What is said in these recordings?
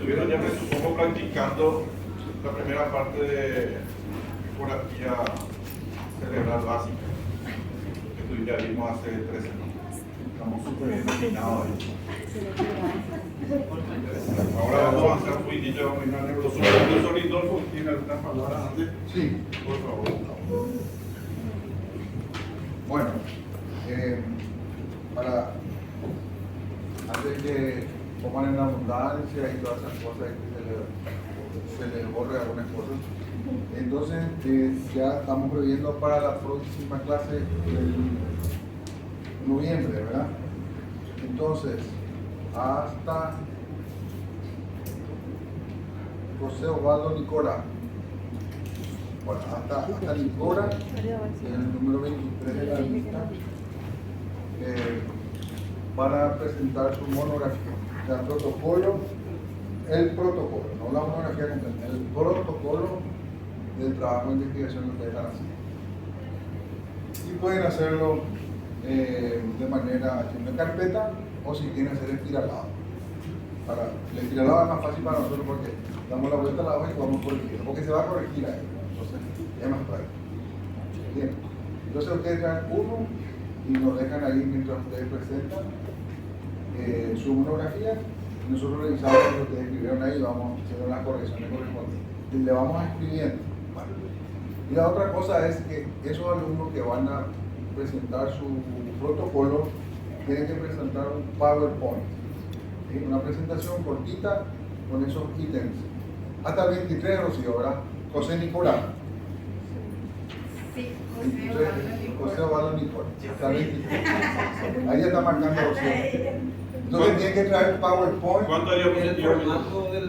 estuvieron ya supongo practicando la primera parte de ecografía cerebral básica que ya vimos hace 3 semanas. Estamos súper bien afinados ahí. Ahora vamos a avanzar un poquitito, vamos a ir a neurosoma. Profesor Lindolfo, ¿tiene algunas palabras antes? Sí. Por favor. Bueno, antes que coman en abundancia y todas esas cosas, que se les borre algunas cosas. Entonces, ya estamos previendo para la próxima clase en noviembre, ¿verdad? Entonces, hasta José Osvaldo Nicora. Bueno, hasta Nicora, el número 23 de la lista, para presentar su monografía. O sea, el protocolo, no la monografía completa, el protocolo del trabajo de investigación que ustedes están haciendo. Y pueden hacerlo de manera en una carpeta o si quieren hacer espiralado. El espiralado es más fácil para nosotros porque damos la vuelta a la hoja y vamos corrigiendo, porque se va a corregir ahí, entonces es más práctico. Bien, entonces ustedes traen uno y nos dejan ahí mientras ustedes presentan su monografía y nosotros revisamos lo que ustedes escribieron ahí y vamos haciendo las correcciones correspondientes. Y le vamos escribiendo. Bueno. Y la otra cosa es que esos alumnos que van a presentar su protocolo tienen que presentar un PowerPoint. ¿Sí? Una presentación cortita con esos ítems. Hasta el 23, Rocío, ¿verdad? José Nicolás. Sí, José Osvaldo Nicolás. Hasta el 23. Ahí ya está marcando Rocío. Entonces tienen que traer PowerPoint. ¿Cuánto haríamos El formato del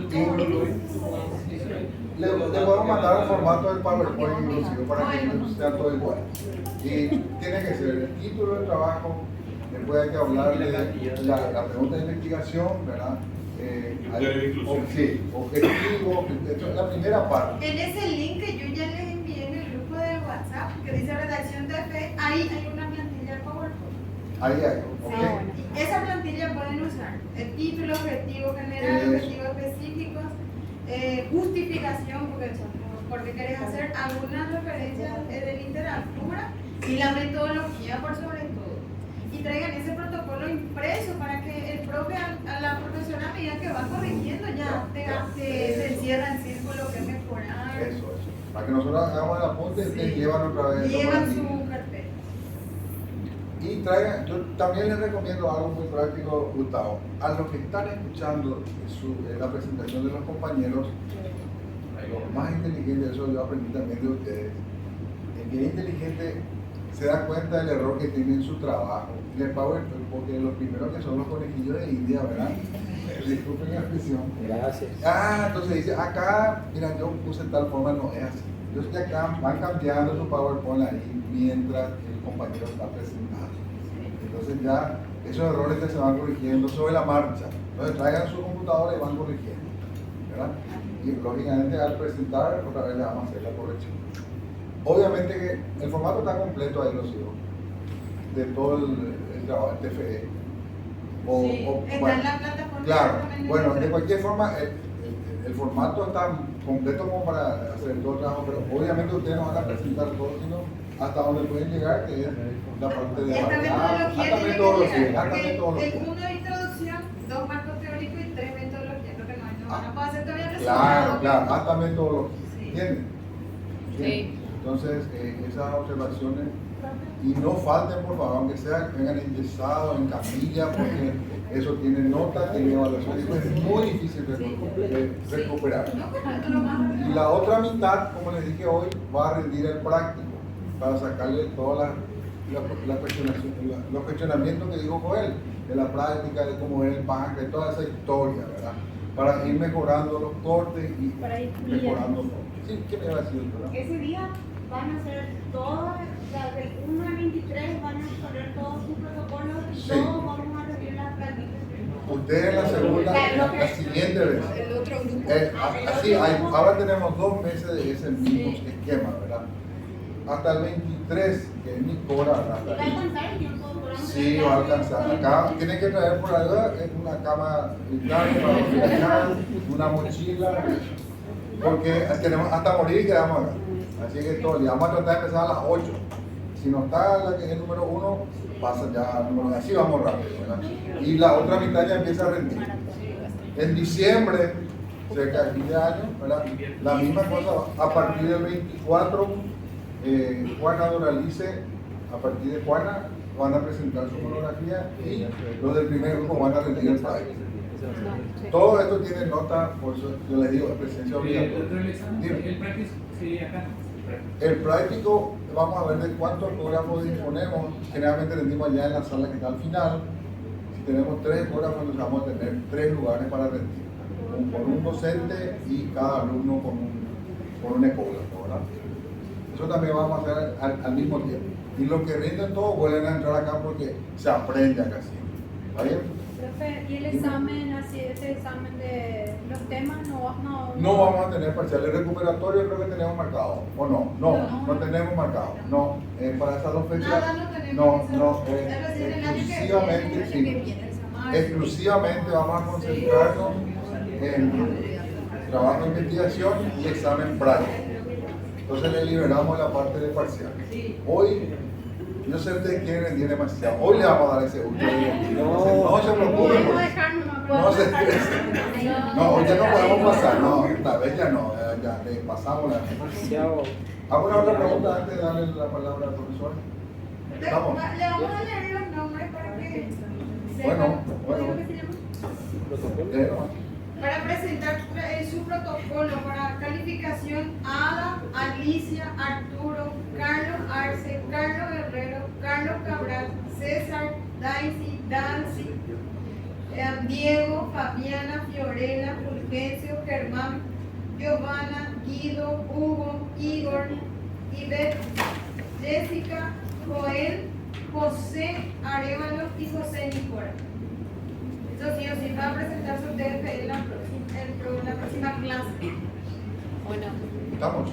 Le podemos mandar el formato del PowerPoint inclusive para que sea todo igual. Y tiene que ser el título del trabajo, después hay que hablar de la pregunta de investigación, ¿verdad? Sí, objetivo, la primera parte. En ese link que yo ya les envié en el grupo de WhatsApp, que dice redacción de fe, ahí hay una plantilla de PowerPoint. Ahí hay, Sí, ¿ok? esa plantilla pueden usar el título, objetivo general, objetivos específicos, justificación, porque querés hacer algunas referencias de literatura y la metodología por sobre todo. Y traigan ese protocolo impreso para que el profe, a la profesora, a medida que va corrigiendo, ya te encierra el círculo que mejorar. Eso. Para que nosotros hagamos el apunte, ustedes llevan otra vez. Llevan su carpeta. Y traigan, yo también les recomiendo algo muy práctico, Gustavo. A los que están escuchando la presentación de los compañeros, los más inteligentes, eso yo aprendí también de ustedes, el que es inteligente se da cuenta del error que tiene en su trabajo. Y el PowerPoint, porque los primeros que son los conejillos de India, ¿verdad? Disculpen la expresión. Gracias. Entonces dice, acá, mira, yo puse de tal forma, no es así. Entonces que acá van cambiando su PowerPoint ahí mientras el compañero está presentando. Entonces ya esos errores que se van corrigiendo sobre la marcha. Entonces traigan su computadora y van corrigiendo, ¿verdad? Y lógicamente al presentar otra vez le vamos a hacer la corrección. Obviamente que el formato está completo ahí, los hijos, de todo el trabajo, el TFE. Está en la plataforma. Claro, bueno, de cualquier forma, el formato está completo como para hacer todo el trabajo, pero obviamente ustedes no van a presentar todo, sino hasta donde pueden llegar, que es la parte de Esta metodología hasta metodología. el 1 de introducción, 2 marcos teóricos y 3 metodologías, lo que no van a poder hacer todavía resultados. Claro, hasta metodología. Sí. ¿Entienden? Sí. Entonces, esas observaciones, y no falten, por favor, aunque sea que vengan enyesados, en camilla, porque eso tiene nota, tiene evaluación, y es muy difícil recuperar. Y la otra mitad, como les dije hoy, va a rendir el práctico, para sacarle todas los cuestionamientos que dijo Joel, de la práctica, de cómo es el banco, de toda esa historia, ¿verdad? Para ir mejorando los cortes y mejorando todo. Sí, ¿qué me va a decir? ¿Verdad? Ese día van a hacer todo, del 1 al 23 van a exponer todos sus protocolos y Sí. todos vamos a reunir las prácticas. Ustedes la segunda, la siguiente vez. El otro grupo. Así, ahora tenemos 2 meses de ese mismo esquema, ¿verdad? Hasta el 23, que es mi hora, ¿Va a alcanzar el tiempo? Sí, va a alcanzar. Acá tiene que traer por algo una cama grande para dormir acá, una mochila, porque tenemos hasta morir y quedamos acá. Así que todo el día vamos a tratar de empezar a las 8. Si no está la que es el número 1, pasa ya al número 2. Así vamos rápido, ¿verdad? Y la otra mitad ya empieza a rendir. En diciembre, cerca del fin de año, ¿verdad? La misma cosa, a partir del 24, Juana Doralice, a partir de Juana, van a presentar su monografía y los del primer grupo van a rendir el país. Todo esto tiene nota, por eso yo les digo, presencia obligatoria. El práctico, vamos a ver de cuántos autógrafos disponemos. Generalmente rendimos allá en la sala que está al final. Si tenemos 3 autógrafos, nos vamos a tener 3 lugares para rendir. Con un docente y cada alumno con un ecógrafo, ¿verdad? Eso también vamos a hacer al mismo tiempo. Y los que rinden todos vuelven a entrar acá porque se aprende acá así. ¿Está bien? Profe, ¿y el examen, así, ese examen de los temas No vamos a tener parcial. El recuperatorio creo que tenemos marcado. ¿O no? No tenemos marcado. No, para esas 2 fechas. Nada, no tenemos. No, exclusivamente, sí. Exclusivamente vamos a concentrarnos en trabajo de investigación y examen práctico. Entonces le liberamos la parte de parcial. Hoy, yo sé que ustedes quieren rendir demasiado. Hoy le vamos a dar ese último día. No se preocupen. No se estresen. No, hoy ya no podemos pasar. No, esta vez ya no. Ya le pasamos la. ¿Alguna otra pregunta antes de darle la palabra al profesor? Vamos. Le vamos a leer los nombres para que Bueno. Para presentar su protocolo para calificación: Ada, Alicia, Arturo, Carlos Arce, Carlos Guerrero, Carlos Cabral, César, Daisy, Dancy, Diego, Fabiana, Fiorella, Fulgencio, Germán, Giovanna, Guido, Hugo, Igor, Ivette, Jessica, Joel, José Arevalo y José Nicora. Eso sí o sí va a presentar su DF en la próxima clase. Bueno. ¿Estamos?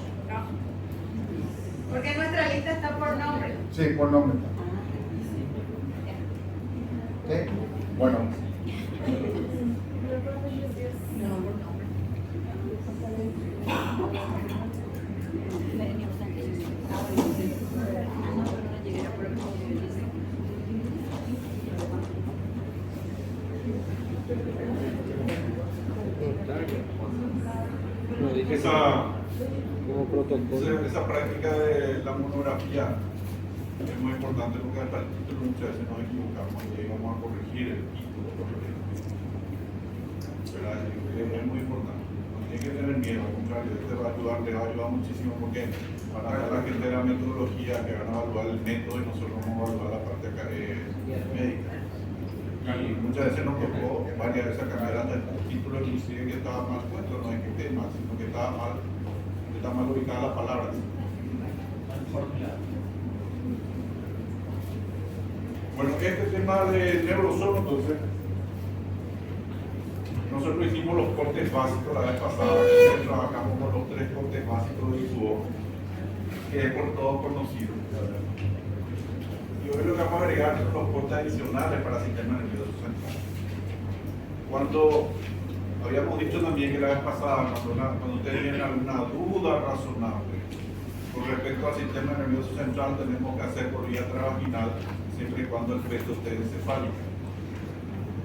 Porque nuestra lista está por nombre. Sí, por nombre. ¿Qué? Bueno. Esa práctica de la monografía es muy importante porque hasta el título muchas veces nos equivocamos y vamos a corregir el título. Es muy importante. No tiene que tener miedo, al contrario, te va a ayudar muchísimo porque van a ver la gente de la metodología que van a evaluar el método y nosotros vamos a evaluar la parte médica. Y muchas veces nos tocó varias veces cambiar hasta el título, inclusive que estaba mal puesto, no es que esté mal, sino que estaba mal ubicadas las palabras. Bueno, este tema de neurosomo, entonces, nosotros hicimos los cortes básicos la vez pasada, trabajamos con los 3 cortes básicos de ISUO, que es por todos conocido. Y hoy lo que vamos a agregar son los cortes adicionales para el sistema nervioso central. Cuando habíamos dicho también que la vez pasada, cuando ustedes tienen alguna duda razonable con respecto al sistema nervioso central, tenemos que hacer por vía transvaginal siempre y cuando el peso esté encefálico.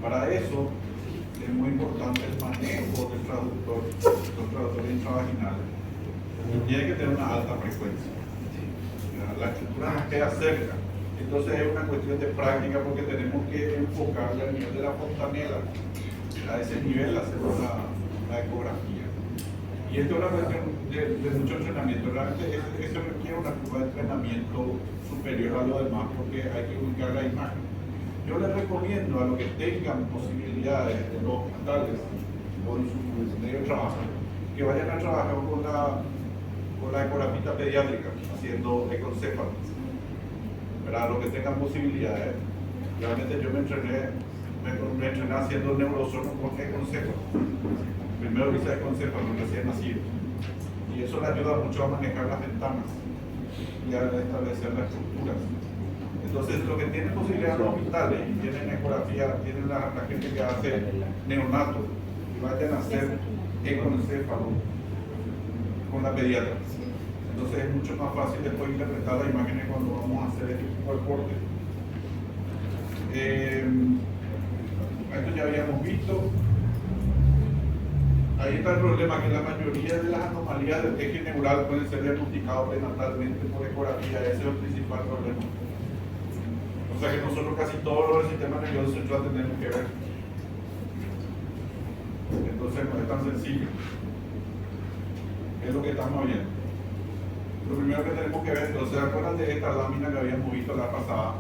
Para eso es muy importante el manejo del traductor, los traductores intravaginales. Tiene que tener una alta frecuencia. La estructura nos queda cerca. Entonces es una cuestión de práctica porque tenemos que enfocarle al nivel de la fontanela. A ese nivel hacemos la ecografía. Y esto es una cuestión de mucho entrenamiento. Realmente eso requiere una curva de entrenamiento superior a lo demás porque hay que ubicar la imagen. Yo les recomiendo a los que tengan posibilidades en los hospitales o en su medio de trabajo que vayan a trabajar con la ecografía pediátrica haciendo ecoencéfalos. Para los que tengan posibilidades, realmente yo me entrené haciendo neurosono con ecoencéfalo. Primero hice ecoencéfalo recién nacido. Y eso le ayuda mucho a manejar las ventanas y a establecer las estructuras. Entonces, lo que tienen posibilidad en los hospitales y tienen ecografía, tienen la gente que hace neonato y vayan a hacer ecoencéfalo con la pediatra. Entonces, es mucho más fácil después interpretar las imágenes cuando vamos a hacer este tipo de corte. Esto ya habíamos visto. Ahí está el problema, que la mayoría de las anomalías del eje neural pueden ser diagnosticadas prenatalmente por ecografía. Ese es el principal problema. O sea que nosotros casi todo lo del sistema nervioso central tenemos que ver. Entonces no es tan sencillo. Es lo que estamos viendo. Lo primero que tenemos que ver, entonces, ¿se acuerdan de esta lámina que habíamos visto la pasada?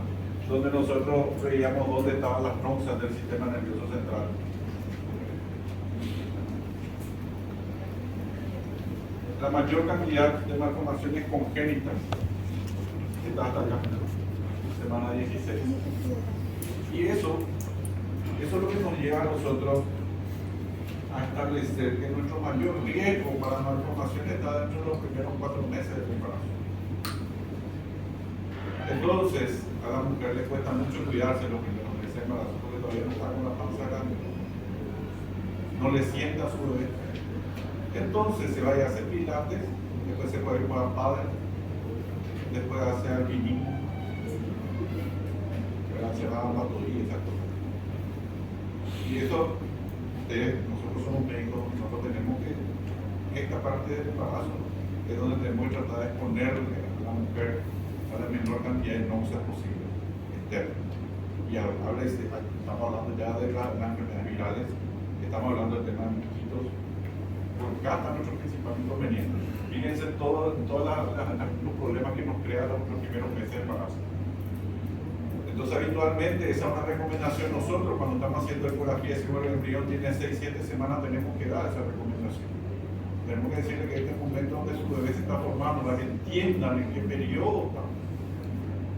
Donde nosotros veíamos dónde estaban las noxas del sistema nervioso central. La mayor cantidad de malformaciones congénitas está hasta acá, semana 16. Y eso es lo que nos lleva a nosotros a establecer que nuestro mayor riesgo para malformaciones está dentro de los primeros 4 meses del embarazo. Entonces, a la mujer le cuesta mucho cuidarse los primeros meses de embarazo porque todavía no está con la panza grande. No le sienta su bebé. Entonces se vaya a hacer pilates, después se puede jugar pádel, después hace alpinismo, se va a la rodilla, esas cosas. Y eso, nosotros somos médicos, nosotros tenemos que, esta parte del embarazo es donde tenemos que tratar de exponerle a la mujer a la menor cantidad de náuseas posible, externas. Y estamos hablando ya de las enfermedades virales, estamos hablando del tema de mosquitos. Acá está nuestro principal inconveniente. Fíjense todos los problemas que nos crean los primeros meses de embarazo. Entonces, habitualmente, esa es una recomendación. Nosotros, cuando estamos haciendo ecografía, si el embrión tiene 6-7 semanas, tenemos que dar esa recomendación. Tenemos que decirle que este es el momento donde su bebé se está formando, para que entiendan en qué periodo está.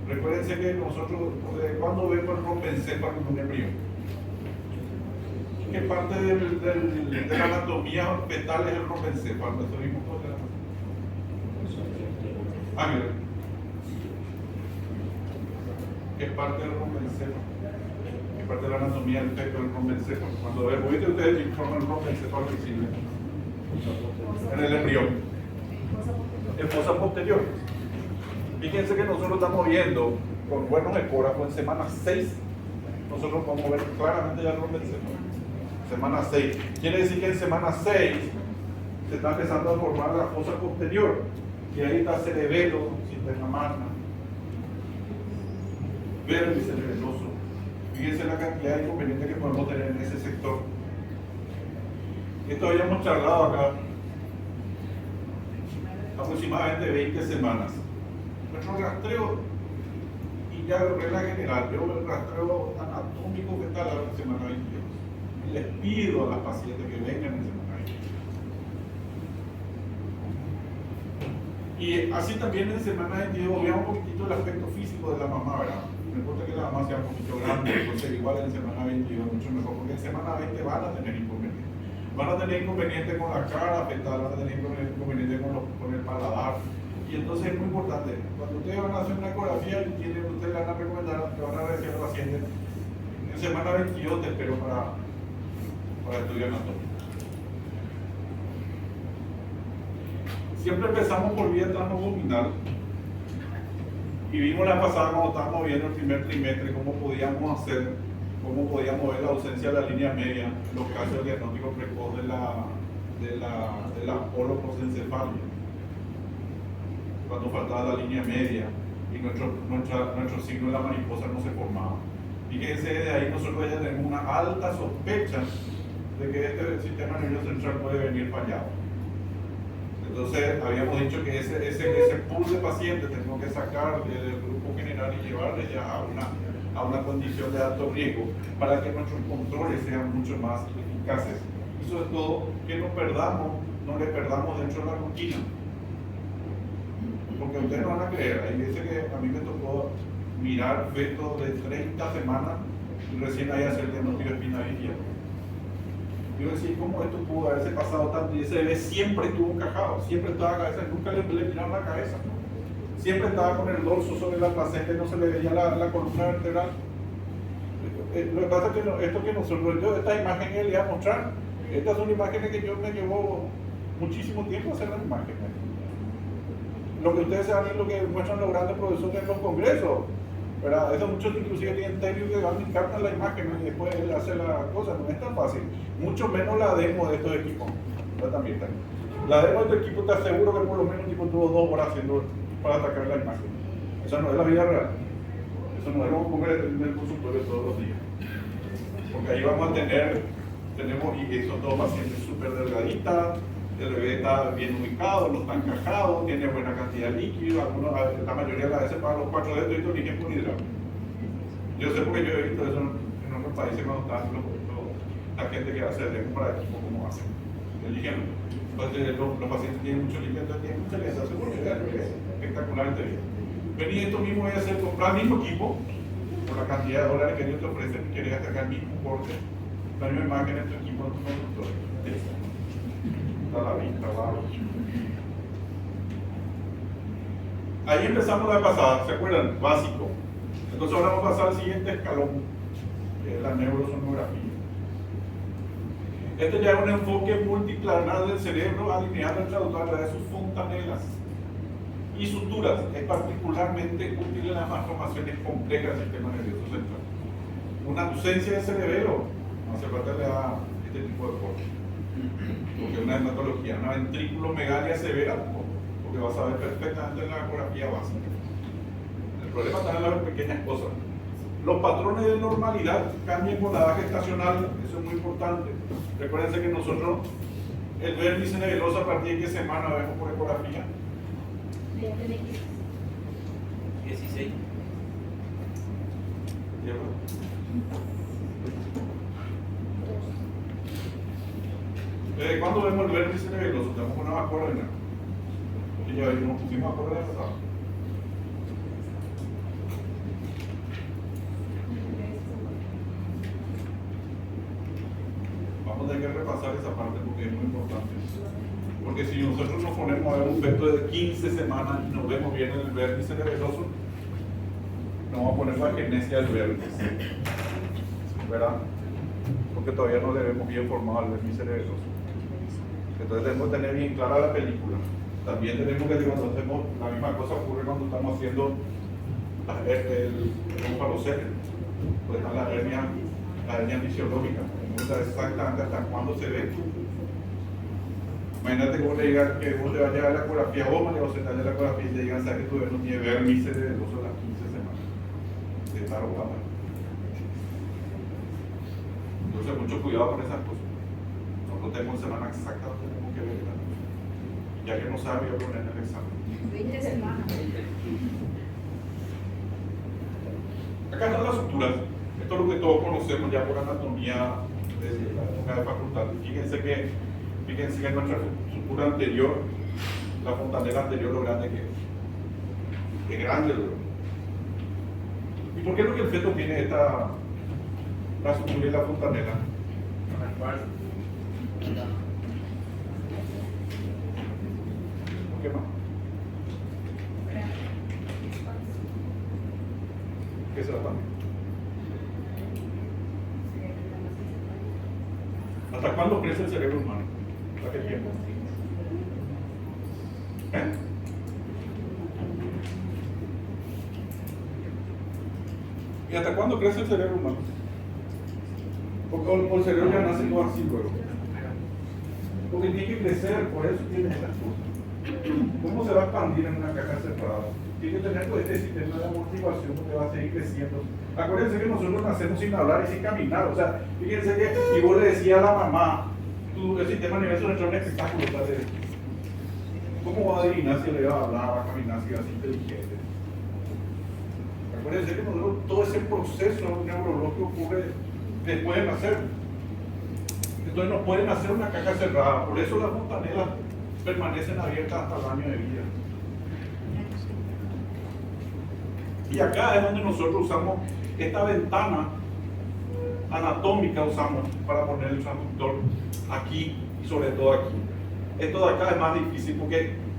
Recuérdense que nosotros, cuando vemos el rompencéfalo en un embrión, ¿qué parte de la anatomía fetal es el rompencéfalo? Eso mismo puede ser. ¿Qué parte del rompencéfalo? ¿Qué parte de la anatomía del feto del rompencéfalo? Cuando ven, ustedes informan el rompencéfalo visible en el embrión. En fosa posterior. Fíjense que nosotros estamos viendo con buenos ecógrafos en semana 6. Nosotros podemos ver claramente ya el rompencéfalo. Semana 6. Quiere decir que en semana 6 se está empezando a formar la fosa posterior. Y ahí está cerebelo, sistema magna, verde y cerebeloso. Fíjense la cantidad de inconvenientes que podemos tener en ese sector. Esto habíamos charlado acá aproximadamente 20 semanas. Nuestro rastreo, y ya de regla general, veo el rastreo anatómico que está a la semana 22. Les pido a las pacientes que vengan en semana 22. Y así también en semana 22 veamos un poquitito el aspecto físico de la mamá, ¿verdad? No importa que la mamá sea un poquito grande, entonces igual en semana 22 mucho mejor, porque en semana 20 van a tener inconvenientes. Van a tener inconvenientes con la cara fetal, van a tener inconvenientes con el paladar. Y entonces es muy importante, cuando ustedes van a hacer una ecografía, ustedes van a recomendar, que van a decir al paciente, en semana 22 te espero para estudiar anatómico. Siempre empezamos por vía transabdominal y vimos la pasada cuando estábamos viendo el primer trimestre cómo podíamos ver la ausencia de la línea media en los casos de diagnóstico precoz de la holoprosencefalia, cuando faltaba la línea media y nuestro signo de la mariposa no se formaba. Fíjense, de ahí nosotros ya tenemos una alta sospecha de que este sistema nervioso central puede venir fallado. Entonces, habíamos dicho que ese pool de pacientes tenemos que sacar del grupo general y llevarles ya a una condición de alto riesgo para que nuestros controles sean mucho más eficaces. Y sobre todo, que no le perdamos dentro de la rutina. Porque ustedes no van a creer, hay veces que a mí me tocó mirar fetos de 30 semanas y recién ahí hacer el diagnóstico de espina bífida. Yo decía, ¿cómo esto pudo haberse pasado tanto? Y ese bebé siempre estuvo encajado, siempre estaba a la cabeza, nunca le miraron la cabeza. siempre estaba con el dorso sobre la placenta y no se le veía la columna vertebral. Lo que pasa es que esto que nosotros, yo estas imágenes que les voy a mostrar, estas son imágenes que yo me llevo muchísimo tiempo hacer las imágenes. Lo que ustedes saben es lo que muestran los grandes profesores en los congresos, ¿verdad? Eso muchos inclusive tienen técnicos que van y captan la imagen y después él hace la cosa, no es tan fácil. Mucho menos la demo de estos equipos. También está. La demo de este equipo te aseguro que por lo menos tipo tuvo 2 horas haciendo para atacar la imagen. Esa no es la vida real. Eso no es lo que vamos a comer en el consultorio todos los días. Porque ahí vamos a tenemos y son todos pacientes súper delgaditas, el bebé está bien ubicado, no está encajado, tiene buena cantidad de líquido, la mayoría de las veces para los 4 dedos y origen por hidráulico. Yo sé porque yo he visto eso en otros países cuando están la gente que hace el demo para equipo como hacen. Eligen, entonces los pacientes tienen mucho líquido, entonces tienen mucha les hace porque es espectacularmente bien. Vení, esto mismo voy a hacer, comprar el mismo equipo, por la cantidad de dólares que ellos te ofrecen, quieres atacar el mismo corte, la misma imagen en tu equipo, en tu consultorio. Está la vista, ahí empezamos la pasada, ¿se acuerdan? Básico. Entonces ahora vamos a pasar al siguiente escalón, que es la neurosonografía. Este ya es un enfoque multiplanar del cerebro alineado el traductor a través de sus fontanelas y suturas. Es particularmente útil en las malformaciones complejas del sistema nervioso central. Una ausencia de cerebelo, no hace falta le da este tipo de corte. Porque una hematología, una ventriculomegalia severa, porque vas a ver perfectamente en la ecografía básica. El problema está en las pequeñas cosas. Los patrones de normalidad cambian con la edad gestacional, eso es muy importante. Recuérdense que nosotros el vértice nebuloso a partir de qué semana vemos por ecografía. 16. ¿Cuándo vemos el vértice nebuloso? Tenemos una vacuna, porque ya nos pusimos a correr pasado. Vamos a tener que repasar esa parte porque es muy importante. Porque si nosotros nos ponemos a ver un feto de 15 semanas y nos vemos bien en el vértice nebuloso, nos vamos a poner la genesia del vértice, ¿verdad? Porque todavía no le vemos bien formado al vértice nebuloso. Entonces tenemos que tener bien clara la película. También tenemos que decir cuando hacemos la misma cosa ocurre cuando estamos haciendo el falocele, pues está la hernia fisiológica. No sabe exactamente hasta cuándo se ve. Imagínate que vos le digas que vos le vas a llevar la ecografía, vos María José, te la ecografía y le digan, ¿sabes que tu bebé no tiene vértice nebuloso a las 15 semanas? De estar ahogada. Entonces, mucho cuidado con esas cosas. Nosotros tenemos semana exacta donde tenemos que ver. Ya que no sabe, yo poner en el examen. 20 semanas. Acá están las suturas. Esto es lo que todos conocemos ya por anatomía de la época de facultad. Fíjense que en nuestra sutura anterior, la fontanela anterior, lo grande que es. Es grande. ¿Y por qué no que el feto tiene la sutura y la fontanela? ¿Por qué más? ¿Qué se da también? ¿Hasta cuándo crece el cerebro humano? ¿Hasta qué tiempo? ¿Y hasta cuándo crece el cerebro humano? Porque el cerebro ya nace todo así luego. Porque tiene que crecer, por eso tiene estas cosas. ¿Cómo se va a expandir en una caja cerrada? Tiene que tener todo este sistema de amortiguación porque va a seguir creciendo. Acuérdense que nosotros nacemos sin hablar y sin caminar. O sea, fíjense que, y vos le decías a la mamá, el sistema nervioso central es un espectáculo. ¿Cómo va a adivinar si le va a hablar, va a caminar, si va a ser inteligente? Acuérdense que nosotros, todo ese proceso neurológico ocurre después de nacer. Entonces no pueden hacer una caja cerrada. Por eso las fontanelas permanecen abiertas hasta el año de vida. Y acá es donde nosotros usamos esta ventana anatómica, usamos para poner el transductor aquí y sobre todo aquí. Esto de acá es más difícil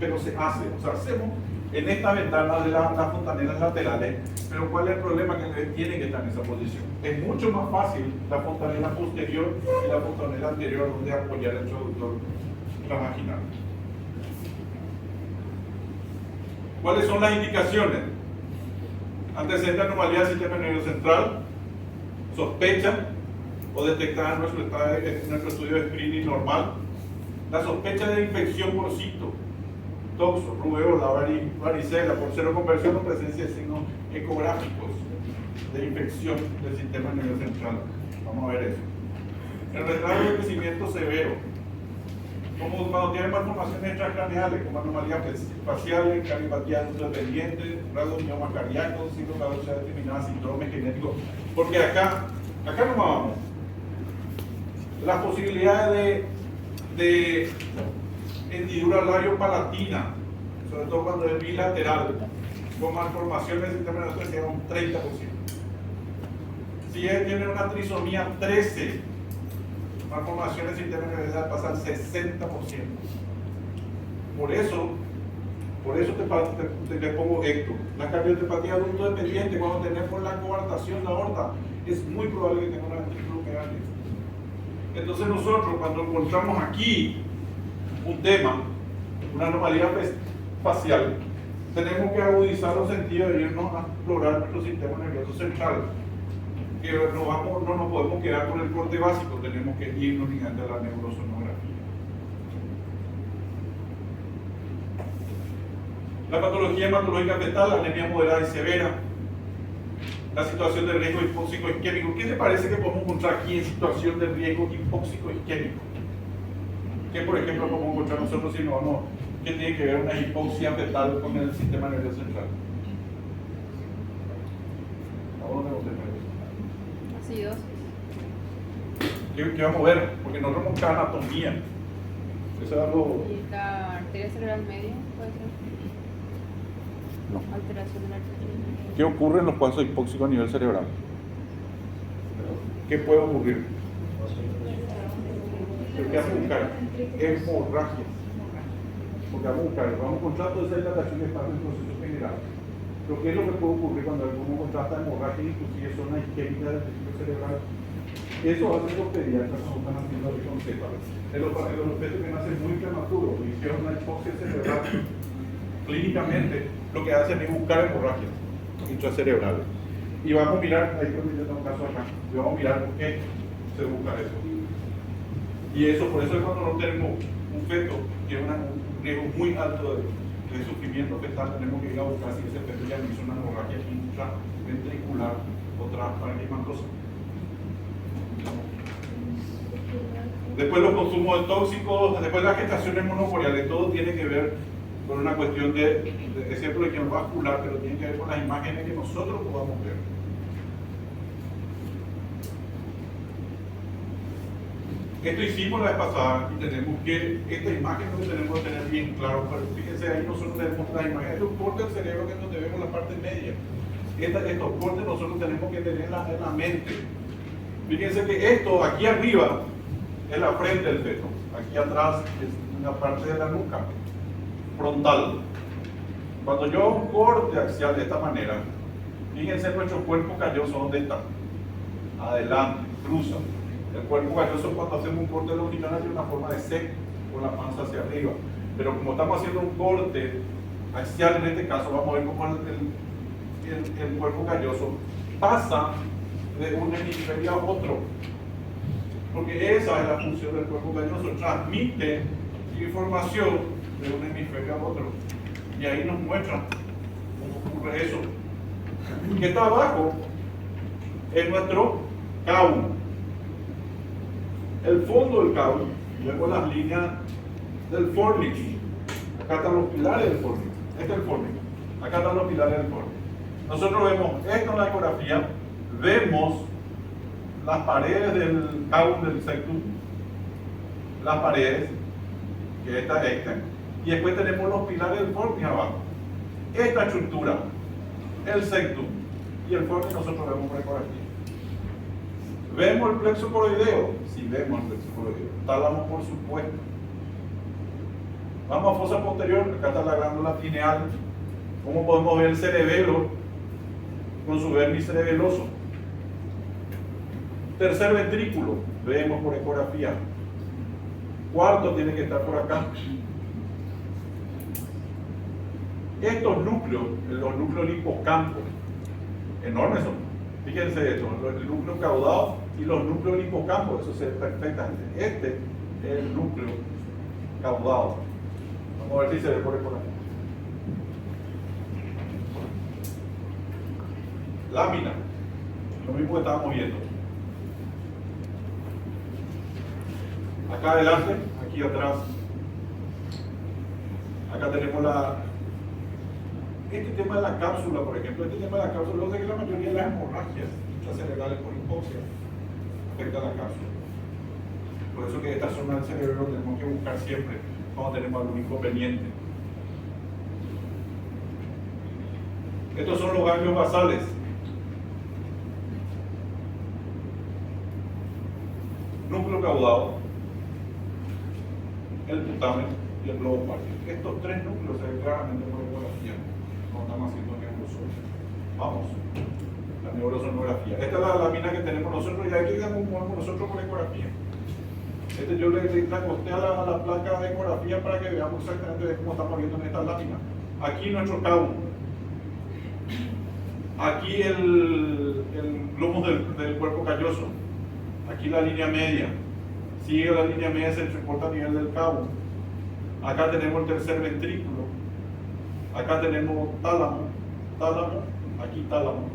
pero se hace, o sea, hacemos en esta ventana de las fontanelas laterales, pero ¿cuál es el problema? Que tiene que estar en esa posición. Es mucho más fácil la fontanela posterior y la fontanela anterior donde apoyar el introductor transvaginal. ¿Cuáles son las indicaciones? Antecedente de anomalía del sistema nervioso central, sospecha o detectada en nuestro estudio de screening normal, la sospecha de infección por cito, toxo, rubeola, varicela, por cero conversión o presencia de signos ecográficos de infección del sistema nervioso central. Vamos a ver eso. El retraso de crecimiento severo, como cuando tiene malformaciones extracraneales, como anomalías faciales, cardiopatía dependiente, radiomiomas cardíacos, ciclocaducidad determinada, síndrome genético. Porque acá no vamos. Las posibilidades de hendidura labiopalatina, sobre todo cuando es bilateral, con malformaciones del sistema nervioso llega a un 30%. Si él tiene una trisomía 13, malformaciones del sistema nervioso pasa al 60%. Por eso te pongo esto. La cardiopatía adulto dependiente, cuando tenemos la coartación de la aorta, es muy probable que tenga una ventrículo megálico. Entonces nosotros, cuando encontramos aquí un tema, una anomalía facial, tenemos que agudizar los sentidos de irnos a explorar nuestro sistema nervioso central. Que no nos podemos quedar con el corte básico, tenemos que irnos ligando a la neurosonografía. La patología hematológica fetal, la anemia moderada y severa, la situación de riesgo hipóxico isquémico. ¿Qué te parece que podemos encontrar aquí en situación de riesgo hipóxico isquémico? ¿Qué, por ejemplo, podemos encontrar nosotros si no vamos? ¿Qué tiene que ver una hipoxia fetal con el sistema nervioso central? ¿A dónde vamos a ver? Acidosis. ¿Qué vamos a ver? Porque nosotros vamos a buscar anatomía. Eso es algo. ¿Y la arteria cerebral media puede ser? No. Alteración de la arteria media. ¿Qué ocurre en los cuadros hipóxicos a nivel cerebral? ¿Qué puede ocurrir? ¿Qué vamos a buscar? Hemorragia. Porque vamos a encontrar toda esa dilatación que pasa en el proceso general. Pero ¿qué es lo que puede ocurrir cuando alguno contrasta hemorragia, inclusive zona isquémica del tejido cerebral? Eso hace que los pediatras no están haciendo el concepto. De los fetos que nacen muy prematuros, hicieron una hipoxia cerebral. Clínicamente, lo que hacen es buscar hemorragias intracerebrales. Y vamos a mirar, ahí creo que yo tengo un caso acá, y vamos a mirar por qué se busca eso. Y eso, por eso es cuando no tenemos un feto que tiene un riesgo muy alto de sufrimiento fetal, tenemos que ir a buscar si ese feto ya hizo una hemorragia intraventricular o transparenquimatosa. Después los consumos de tóxicos, después las gestaciones monocoriales, todo tiene que ver con una cuestión de ejemplo de que vascular, pero tiene que ver con las imágenes que nosotros podamos ver. Esto hicimos la vez pasada y tenemos que, esta imagen lo que tenemos que tener bien claro, pero fíjense ahí nosotros tenemos las imágenes, es un corte del cerebro que es donde vemos la parte media. Estos cortes nosotros tenemos que tener en la mente. Fíjense que esto aquí arriba es la frente del feto, aquí atrás es una parte de la nuca frontal. Cuando yo hago un corte axial de esta manera, fíjense nuestro cuerpo calloso dónde está, adelante, cruza. El cuerpo calloso cuando hacemos un corte longitudinal tiene una forma de C con la panza hacia arriba, pero como estamos haciendo un corte axial en este caso, vamos a ver cómo el cuerpo calloso pasa de un hemisferio a otro, porque esa es la función del cuerpo calloso, transmite información de un hemisferio a otro, y ahí nos muestra cómo ocurre eso. Que está abajo es nuestro caule, el fondo del caule, luego las líneas del fornix. Acá están los pilares del fornix, este es el fornix, acá están los pilares del fornix. Nosotros vemos esto en la ecografía, vemos las paredes del caule del septum, las paredes, que esta es esta, y después tenemos los pilares del fornix abajo. Esta estructura, el septum y el fornix nosotros vemos por ecografía. ¿Vemos el plexo coroideo? Sí, vemos el plexo coroideo. Tálamo, por supuesto. Vamos a fosa posterior, acá está la glándula pineal, ¿Cómo podemos ver el cerebelo con su vértice cerebeloso? Tercer ventrículo, vemos por ecografía. Cuarto tiene que estar por acá. Estos núcleos, los núcleos del hipocampo, enormes son. Fíjense esto, el núcleo caudado y los núcleos del hipocampo, eso se ve perfectamente. Este es el núcleo caudado. Vamos a ver si se ve por aquí. Lámina, lo mismo que estábamos viendo. Acá adelante, aquí atrás. Acá tenemos este tema de la cápsula, por ejemplo. Este tema de la cápsula, yo sé que la mayoría de las hemorragias cerebrales por hipoxia afecta a la cápsula. Por eso que esta zona del cerebro lo tenemos que buscar siempre cuando tenemos algún inconveniente. Estos son los ganglios basales. Núcleo caudado, el putamen y el globo ocular. Estos tres núcleos se ven claramente por ecografía cuando estamos haciendo neurosonografía. Vamos, la neurosonografía. Esta es la lámina que tenemos nosotros y aquí movemos nosotros por ecografía. Yo le acosté a la placa de ecografía para que veamos exactamente cómo estamos viendo en esta lámina. Aquí nuestro cabo. Aquí el glomus del cuerpo calloso. Aquí la línea media. Sigue la línea media, se transporta a nivel del cabo. Acá tenemos el tercer ventrículo. Acá tenemos tálamo, aquí tálamo,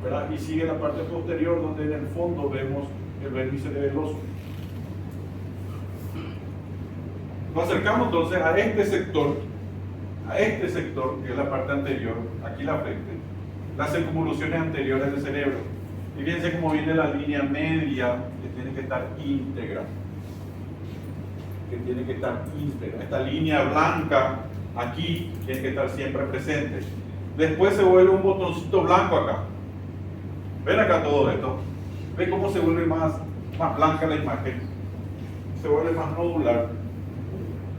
¿verdad? Y sigue la parte posterior donde en el fondo vemos el vértice cerebeloso. Nos acercamos entonces a este sector, que es la parte anterior, aquí la frente, las circunvoluciones anteriores del cerebro. Y fíjense cómo viene la línea media que tiene que estar íntegra. Esta línea blanca aquí tiene que estar siempre presente. Después se vuelve un botoncito blanco acá. Ven acá todo esto. Ven cómo se vuelve más blanca la imagen. Se vuelve más nodular.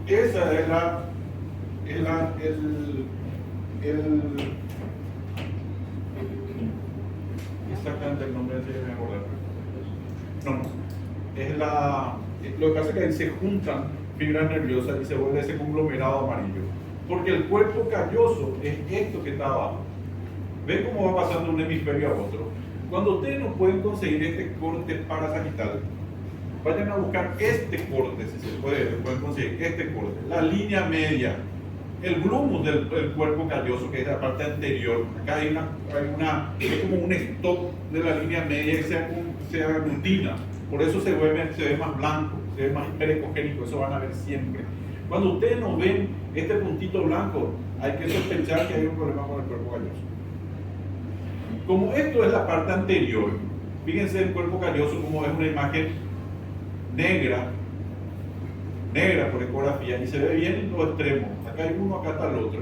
Esa es exactamente el nombre de me acordar. Lo que pasa es que ahí se juntan fibras nerviosas y se vuelve ese conglomerado amarillo. Porque el cuerpo calloso es esto que está abajo. ¿Ven cómo va pasando de un hemisferio a otro? Cuando ustedes no pueden conseguir este corte parasagital, vayan a buscar este corte, si se pueden conseguir este corte, la línea media, el glomus del cuerpo calloso, que es la parte anterior. Acá hay es como un stop de la línea media que se aglutina, por eso se ve más blanco, se ve más hiperecogénico, eso van a ver siempre. Cuando ustedes no ven este puntito blanco, hay que sospechar que hay un problema con el cuerpo calloso. Como esto es la parte anterior, fíjense el cuerpo calloso como es una imagen negra por ecografía y se ve bien en los extremos. Acá hay uno, acá está el otro.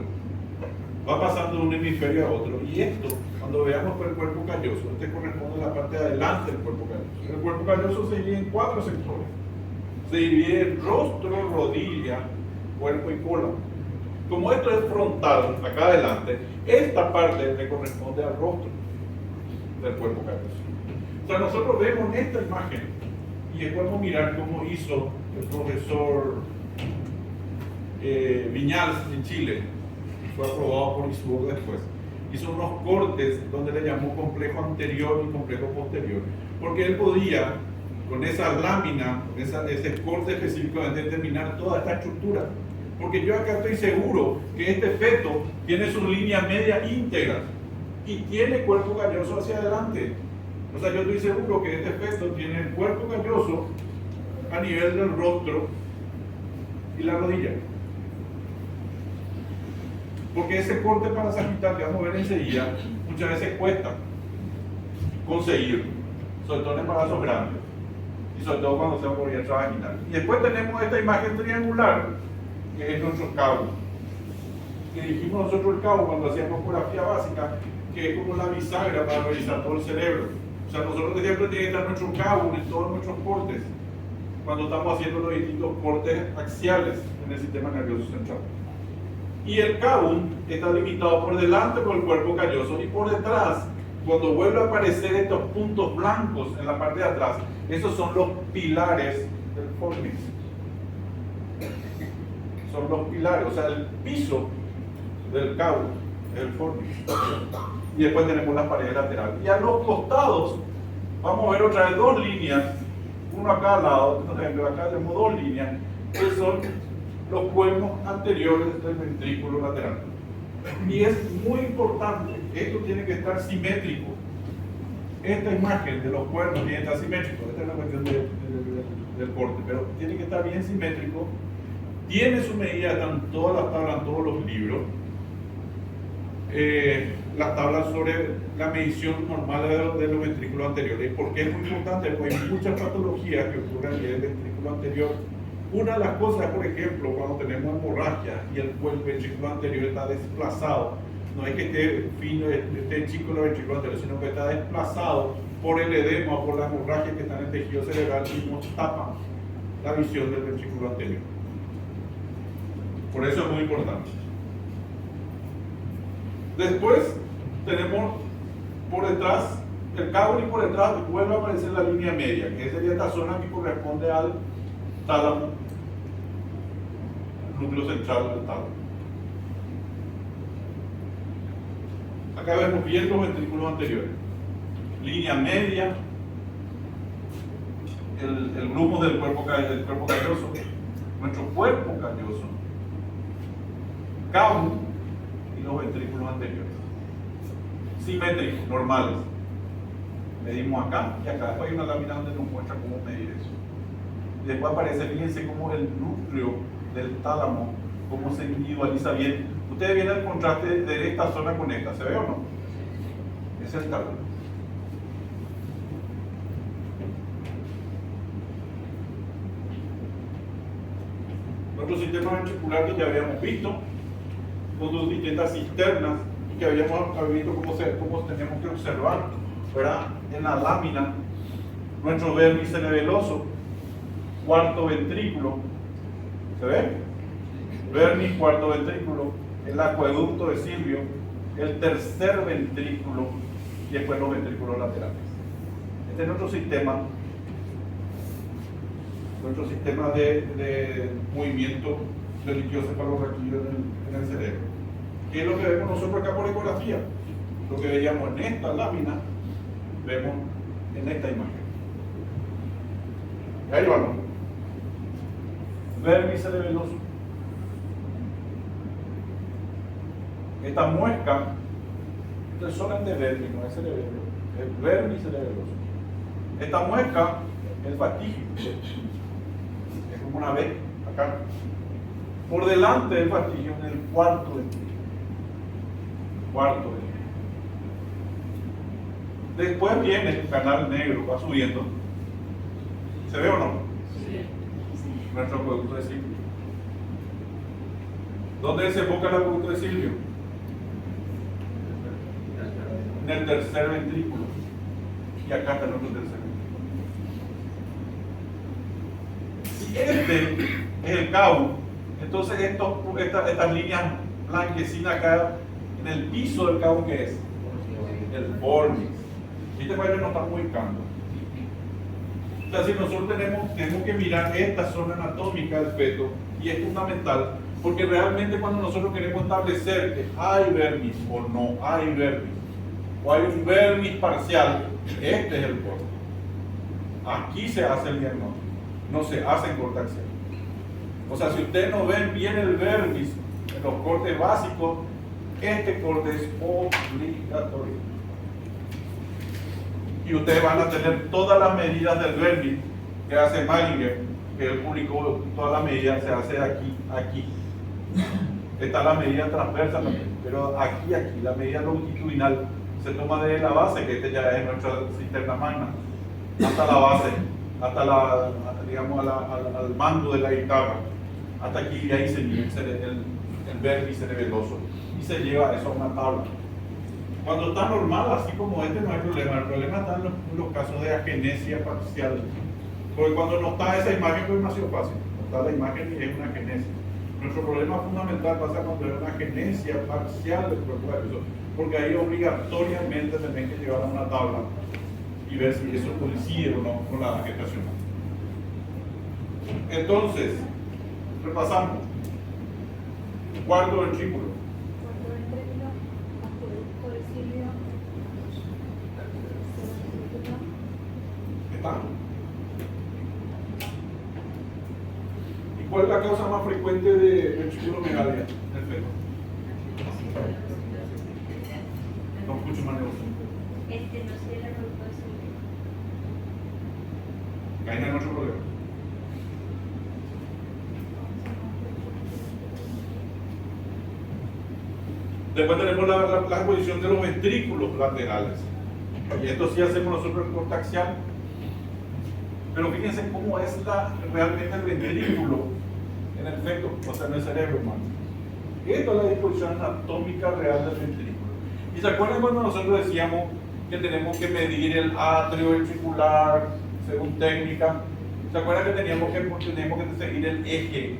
Va pasando de un hemisferio a otro. Y esto, cuando veamos por el cuerpo calloso, este corresponde a la parte de adelante del cuerpo calloso. El cuerpo calloso se divide en 4 sectores. Se divide en rostro, rodilla, cuerpo y cola. Como esto es frontal, acá adelante, esta parte le corresponde al rostro del cuerpo calloso. O sea, nosotros vemos esta imagen y podemos mirar cómo hizo el profesor Viñals en Chile, fue aprobado por ISUOC después. Hizo unos cortes donde le llamó complejo anterior y complejo posterior, porque él podía, con esa lámina, con ese corte específicamente, determinar toda esta estructura. Porque yo acá estoy seguro que este feto tiene su línea media íntegra y tiene cuerpo calloso hacia adelante. O sea, yo estoy seguro que este feto tiene el cuerpo calloso a nivel del rostro y la rodilla. Porque ese corte parasagital que vamos a ver enseguida, muchas veces cuesta conseguir, sobre todo en embarazos grandes y sobre todo cuando se va por vía vaginal. Y después tenemos esta imagen triangular, que es nuestro cabo. Que dijimos nosotros el cabo cuando hacíamos ecografía básica, que es como la bisagra para revisar todo el cerebro. O sea, nosotros siempre tiene que estar nuestro cabo en todos nuestros cortes, cuando estamos haciendo los distintos cortes axiales en el sistema nervioso central. Y el cavum está limitado por delante por el cuerpo calloso y por detrás. Cuando vuelve a aparecer estos puntos blancos en la parte de atrás, esos son los pilares del fornix. Son los pilares, o sea, el piso del cavum es el fornix. Y después tenemos las paredes laterales. Y a los costados vamos a ver otra vez dos líneas, uno a cada lado. Por ejemplo, acá tenemos dos líneas que son los cuernos anteriores del ventrículo lateral. Y es muy importante, esto tiene que estar simétrico. Esta imagen de los cuernos tiene que estar simétrico. Esta es la cuestión del corte, pero tiene que estar bien simétrico. Tiene su medida, están todas las tablas, en todos los libros. Las tablas sobre la medición normal de los ventrículos anteriores. ¿Por qué es muy importante? Porque hay muchas patologías que ocurren en el ventrículo anterior. Una de las cosas, por ejemplo, cuando tenemos hemorragia y el ventrículo anterior está desplazado, no es que esté fino, esté chico el ventrículo anterior, sino que está desplazado por el edema o por la hemorragia que está en el tejido cerebral y nos tapa la visión del ventrículo anterior. Por eso es muy importante. Después tenemos por detrás el cavum y por detrás vuelve a aparecer la línea media, que sería esta zona que corresponde al tálamo, el núcleo central del tálamo. Acá vemos bien los ventrículos anteriores. Línea media, el grumo del cuerpo calloso, nuestro cuerpo calloso, cavum y los ventrículos anteriores. Simétricos, normales. Medimos acá y acá. Después hay una lámina donde nos muestra cómo medir eso. Después aparece, fíjense cómo el núcleo del tálamo, cómo se individualiza bien. Ustedes ven el contraste de esta zona con esta, ¿se ve o no? Es el tálamo. Nuestro sistema ventricular que ya habíamos visto, con sus distintas cisternas, y que habíamos visto cómo tenemos que observar, ¿verdad? En la lámina, nuestro vértice cerebeloso, cuarto ventrículo, ¿se ve? Vértice, cuarto ventrículo, el acueducto de Silvio, el tercer ventrículo y después los ventrículos laterales. Este es nuestro sistema de movimiento del líquido cefalorraquídeo en el cerebro. ¿Qué es lo que vemos nosotros acá por ecografía? Lo que veíamos en esta lámina, vemos en esta imagen. Ahí vamos. Vértice cerebeloso. Esta muesca, esto es solamente vértice, no es cerebelo, es vértice cerebeloso. Esta muesca, el fastigio, es como una B acá. Por delante del fastigio, en el cuarto ventrículo. Después viene el canal negro, va subiendo. ¿Se ve o no? Sí. Nuestro acueducto de Silvio. ¿Dónde desemboca el acueducto de Silvio? En el tercer ventrículo. Y acá está nuestro tercer ventrículo. Si este es el cavum, entonces estas líneas blanquecinas acá en el piso del cavum, ¿qué es? El fornix. Y este padre nos está ubicando. O sea, si nosotros tenemos que mirar esta zona anatómica del feto, y es fundamental, porque realmente cuando nosotros queremos establecer que hay vermis o no hay vermis, o hay un vermis parcial, este es el corte. Aquí se hace el diagnóstico, no se hace en corte axial. O sea, si ustedes no ven bien el vermis en los cortes básicos, este corte es obligatorio. Y ustedes van a tener todas las medidas del vermis que hace Malinger, que él publicó todas las medidas, se hace aquí. Está la medida transversa también, pero aquí, la medida longitudinal se toma desde la base, que este ya es nuestra cisterna magna, hasta la base, hasta digamos, al mando de la guitarra, hasta aquí, y ahí se mide el vértice cerebeloso, y se lleva eso a una tabla. Cuando está normal, así como este, no hay problema. El problema está en los casos de agenesia parcial. Porque cuando no está esa imagen, pues es demasiado fácil. No está la imagen y es una agenesia. Nuestro problema fundamental pasa cuando hay una genesia parcial del cuerpo gaseoso, porque ahí obligatoriamente tenés que llevar a una tabla y ver si eso coincide o no con la gestacional. Entonces, repasamos. Cuarto ventrículo. ¿Está? ¿Y cuál es la causa más frecuente de ventriculomegalia en el feto? No escucho más negocio. No sé la reproducción. Ahí no hay otro problema. Después tenemos la posición de los ventrículos laterales. Y esto sí hacemos nosotros en corte axial. Pero fíjense cómo es realmente el ventrículo en el feto, o sea, en el cerebro humano. Esta es la disposición anatómica real del ventrículo. ¿Y se acuerdan cuando nosotros decíamos que tenemos que medir el atrio ventricular según técnica? ¿Se acuerdan que tenemos que seguir el eje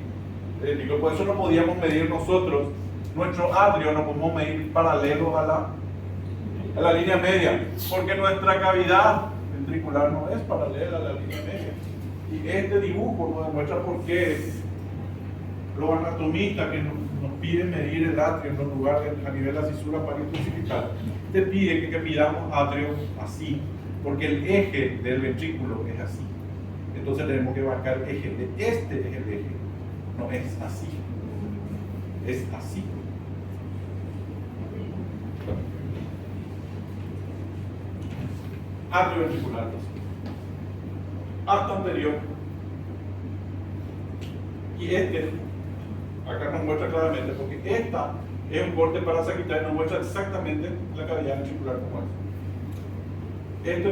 del ventrículo? Por eso no podíamos medir nosotros nuestro atrio, no podemos medir paralelo a la línea media, porque nuestra cavidad ventricular no es paralela a la línea media. Y este dibujo nos demuestra por qué los anatomistas que nos piden medir el atrio en los lugares a nivel de la cisura parietocifical, te piden que midamos atrio así, porque el eje del ventrículo es así. Entonces tenemos que marcar el eje. Este es el eje, no es así, es así. Atrio ventricular, hasta anterior. Y acá nos muestra claramente, porque esta es un corte parasagital y nos muestra exactamente la cavidad ventricular como es. Esto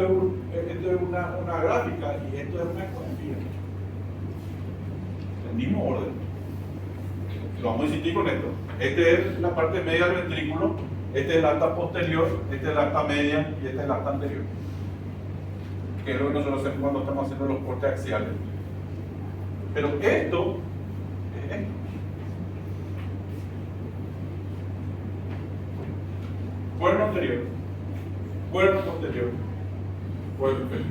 es una gráfica y esto es una ecografía. El mismo orden. Lo vamos a insistir con esto. Esta es la parte media del ventrículo, este es el alta posterior, este es el alta media y este es el alta anterior. Que es lo que nosotros hacemos cuando estamos haciendo los cortes axiales. Pero esto es esto. Cuerno anterior, cuerno posterior, cuerno inferior.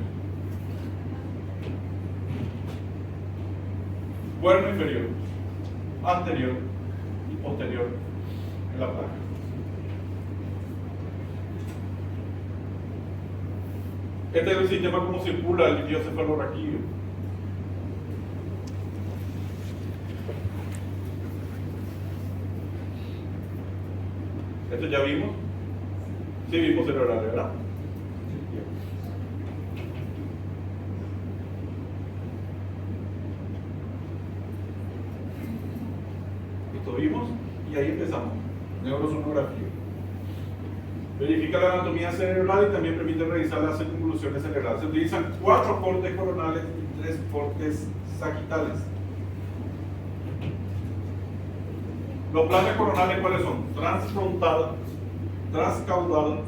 Cuerno inferior, anterior y posterior en la placa. Este es el sistema como circula el líquido cefalorraquídeo. ¿Esto ya vimos? Sí vimos cerebral, ¿verdad? Esto vimos y ahí empezamos. Neurosonografía. Verifica la anatomía cerebral y también permite revisar las circunvoluciones cerebrales. Se utilizan 4 cortes coronales y 3 cortes sagitales. Los planos coronales, ¿cuáles son? Transfrontal, transcaudal,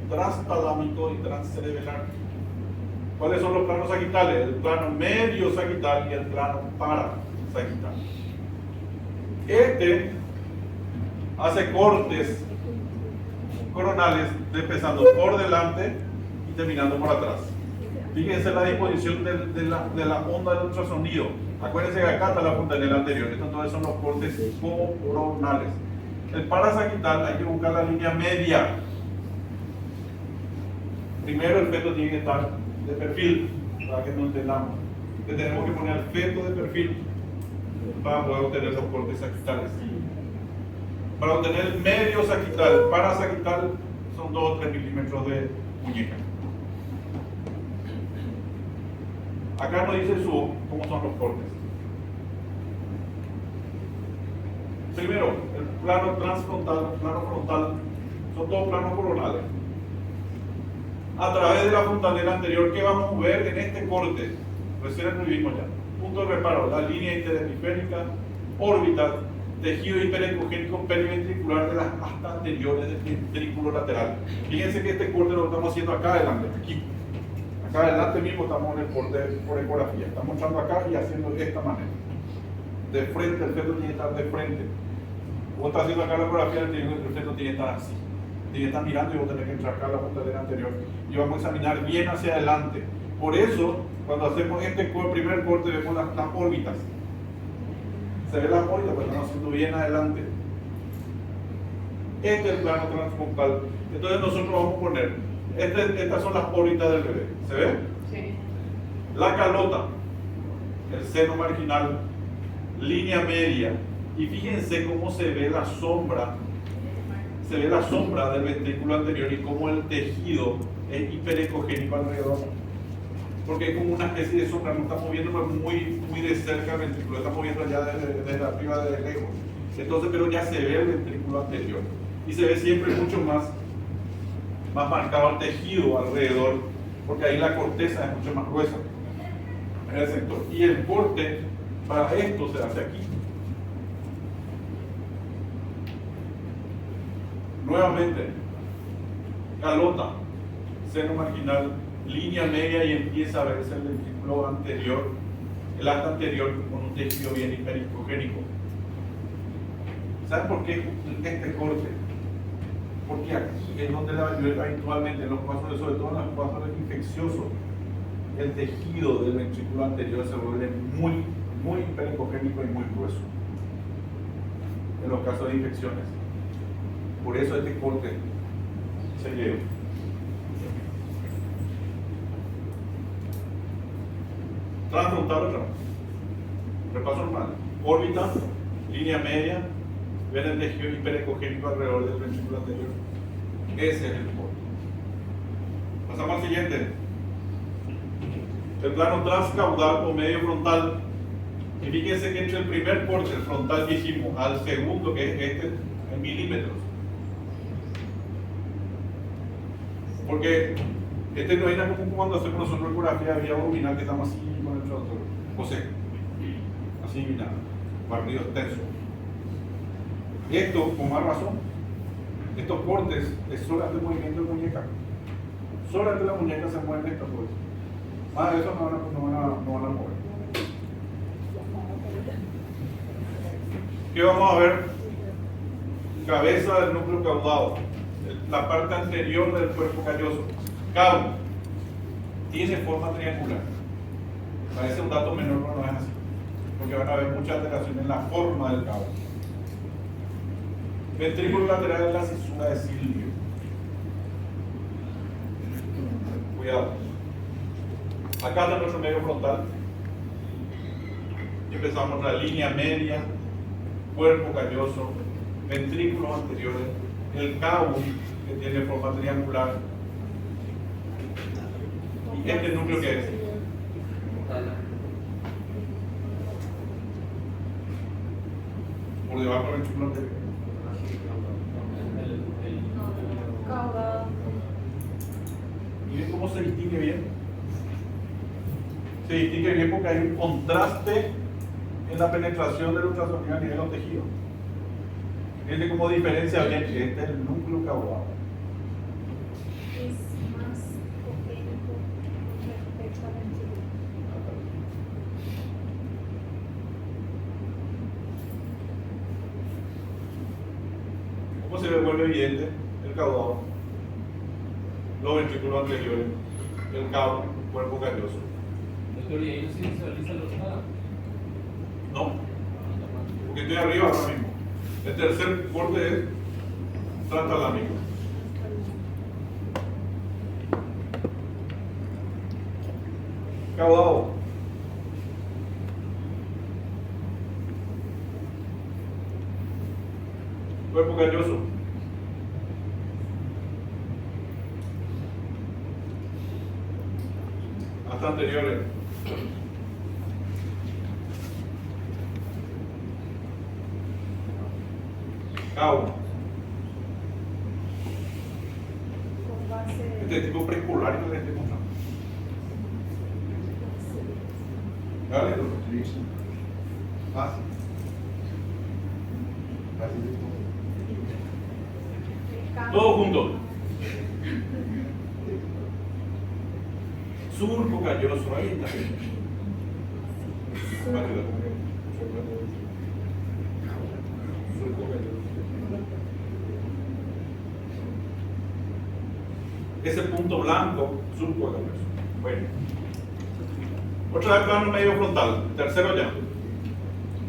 transtalámico y transcerebelar. ¿Cuáles son los planos sagitales? El plano medio sagital y el plano parasagital. Este hace cortes coronales empezando por delante y terminando por atrás. Fíjense la disposición de la onda del ultrasonido. Acuérdense que acá está la fontanela anterior. Estos todos son los cortes coronales. El parasagital hay que buscar la línea media. Primero el feto tiene que estar de perfil, para que no entendamos. Que tenemos que poner el feto de perfil para poder obtener los cortes sagitales. Para obtener el medio sagital, parasagital, son 2 o 3 milímetros de muñeca. Acá nos dice cómo son los cortes. Primero, el plano transfrontal, plano frontal, son todos planos coronales. A través de la fontanela anterior, ¿qué vamos a ver en este corte? Recién lo vimos ya. Punto de reparo, la línea interhemisférica, órbita, tejido hiperecogénico periventricular de las astas anteriores del ventrículo lateral. Fíjense que este corte lo estamos haciendo acá adelante, aquí. Acá adelante mismo estamos en el corte por ecografía. Estamos mostrando acá y haciendo de esta manera. de frente, el feto tiene que estar de frente. Vos estás haciendo acá la ecografía, el feto tiene que estar así. Tiene que estar mirando y vos tenés que entrar acá a la puntadera anterior. Y vamos a examinar bien hacia adelante. Por eso, cuando hacemos este primer corte, vemos las órbitas. Se ve la órbita, pero estamos haciendo bien adelante. Este es el plano transfrontal. Entonces nosotros vamos a poner, estas son las órbitas del bebé. ¿Se ve? Sí. La calota, el seno marginal, línea media. Y fíjense cómo se ve la sombra. Se ve la sombra del ventrículo anterior y cómo el tejido es hiperecogénico alrededor. Porque es como una especie de sombra, no estamos viendo muy de cerca el ventrículo, estamos viendo ya desde arriba, desde lejos. Entonces, pero ya se ve el ventrículo anterior. Y se ve siempre mucho más marcado el tejido alrededor, porque ahí la corteza es mucho más gruesa en el sector. Y el corte para esto se hace aquí. Nuevamente, calota, seno marginal, línea media y empieza a verse el ventrículo anterior, el asta anterior con un tejido bien hipericogénico. ¿Saben por qué este corte? Porque aquí es donde habitualmente en los casos, sobre todo en los casos infecciosos, el tejido del ventrículo anterior se vuelve muy hipericogénico y muy grueso. En los casos de infecciones. Por eso este corte se lleva. Transfrontal otra vez. Repaso normal. Órbita, línea media, ven el tejido hiperecogénico alrededor del ventrículo anterior. Ese es el corte. Pasamos al siguiente. El plano transcaudal o medio frontal. Y fíjense que entre el primer corte, el frontal que hicimos, al segundo, que es este, en milímetros. Porque este no era como cuando hacemos nosotros ecografía vía abdominal, que estamos así con el traductor. José, así mirando, barrido extenso. Esto, con más razón, estos cortes es solamente movimiento de muñeca. Solamente la muñeca se mueve esta fuerza. Más de eso no van a mover. ¿Qué vamos a ver? Cabeza del núcleo caudado, la parte anterior del cuerpo calloso. Cabo tiene forma triangular. Parece un dato menor, pero no es así, porque van a haber muchas alteraciones en la forma del cabo. Ventrículo lateral de la cisura de Silvio. Cuidado. Acá está nuestro medio frontal. Y empezamos la línea media, cuerpo calloso, ventrículos anteriores, el cabo que tiene forma triangular. ¿Y este núcleo qué es? Por debajo del ventrículo anterior. Caudal. Miren cómo se distingue bien. Se distingue bien porque hay un contraste en la penetración del ultrasonido a nivel de los tejidos. Miren cómo diferencia bien que este es el núcleo caudal. Es más cogénico con respecto al ventrículo. ¿Cómo se vuelve evidente el caudado? Los ventrículos anteriores, el cabo, el cuerpo calloso. Doctor, ¿y ahí no se visualiza los nada? No, porque estoy arriba ahora mismo. El tercer corte es transtalámico. Caudado. Cuerpo calloso. Hasta anteriores. Cabo. Con base Este tipo preescolar que les estoy mostrando. ¿Vale? Fácil. Todos juntos. Surco calloso, ahí está. Ese punto blanco, surco de la persona. Bueno. Otra vez plano medio frontal, tercero ya.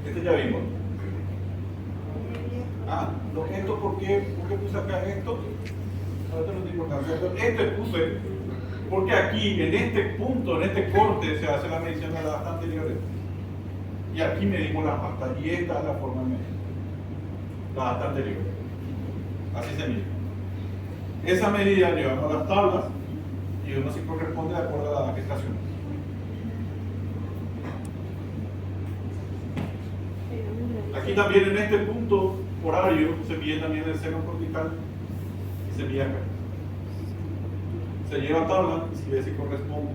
Este ya vimos. Ah, no, esto ¿por qué puse acá esto? Ahorita no tiene importancia. Este puse porque aquí, en este punto, en este corte, se hace la medición de las astas anteriores. Y aquí medimos las astas, y esta es la forma de medir las astas anteriores. Así se mide. Esa medida llevamos a las tablas y uno se corresponde de acuerdo a la gestación. Aquí también en este punto horario se mide también el seno cortical y se mide acá. Se lleva tabla y se ve si corresponde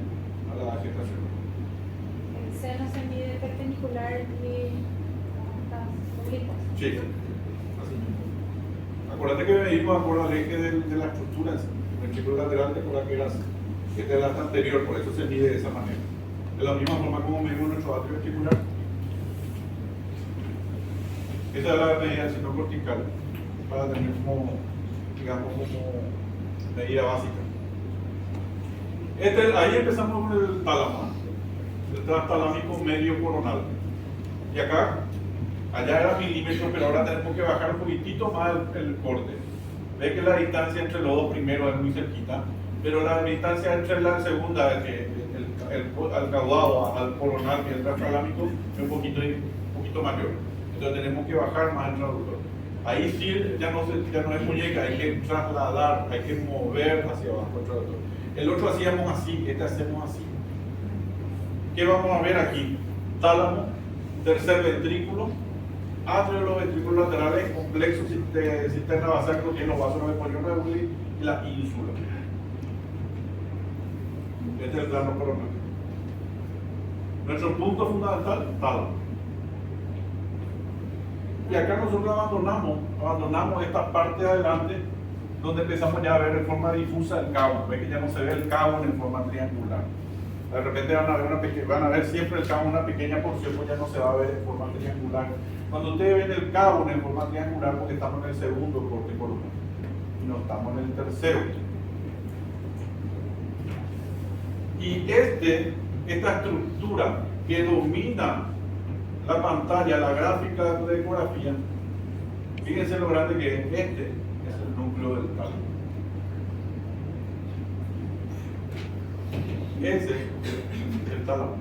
a la gestación. El seno se mide perpendicular y las oblicuas. Sí, así mismo. Acuérdate que medimos acuerdo al eje de la estructura, el ventrículo lateral, te acuerdas que era este es el asta anterior, por eso se mide de esa manera. De la misma forma como medimos nuestro atrio vestibular. Esa es la medida del seno cortical para tener como, digamos, como medida básica. Ahí empezamos con el tálamo, el talámico medio coronal. Y acá, allá era milímetros, pero ahora tenemos que bajar un poquitito más el corte. Ve que la distancia entre los dos primeros es muy cerquita, pero la distancia entre la segunda, al caudado, al coronal, que es el talámico, es un poquito mayor. Entonces tenemos que bajar más el traductor. Ahí sí ya no es muñeca, hay que trasladar, hay que mover hacia abajo el traductor. El otro hacíamos así, este hacemos así. ¿Qué vamos a ver aquí? Tálamo, tercer ventrículo, atrio de los ventrículos laterales, complexo de cisterna basal que tiene los vasos de polión reguli y la ínsula. Este es el plano coronal. Nuestro punto fundamental, tálamo. Y acá nosotros abandonamos esta parte de adelante, donde empezamos ya a ver en forma difusa el cabo. Ve que ya no se ve el cabo en forma triangular. De repente van a ver siempre el cabo en una pequeña porción, pues ya no se va a ver en forma triangular. Cuando ustedes ven el cabo en forma triangular, porque estamos en el segundo corte coronal y no estamos en el tercero. Y esta estructura que domina la pantalla, la gráfica de ecografía, fíjense lo grande que es. Este es el núcleo del tálamo. Ese es el tálamo.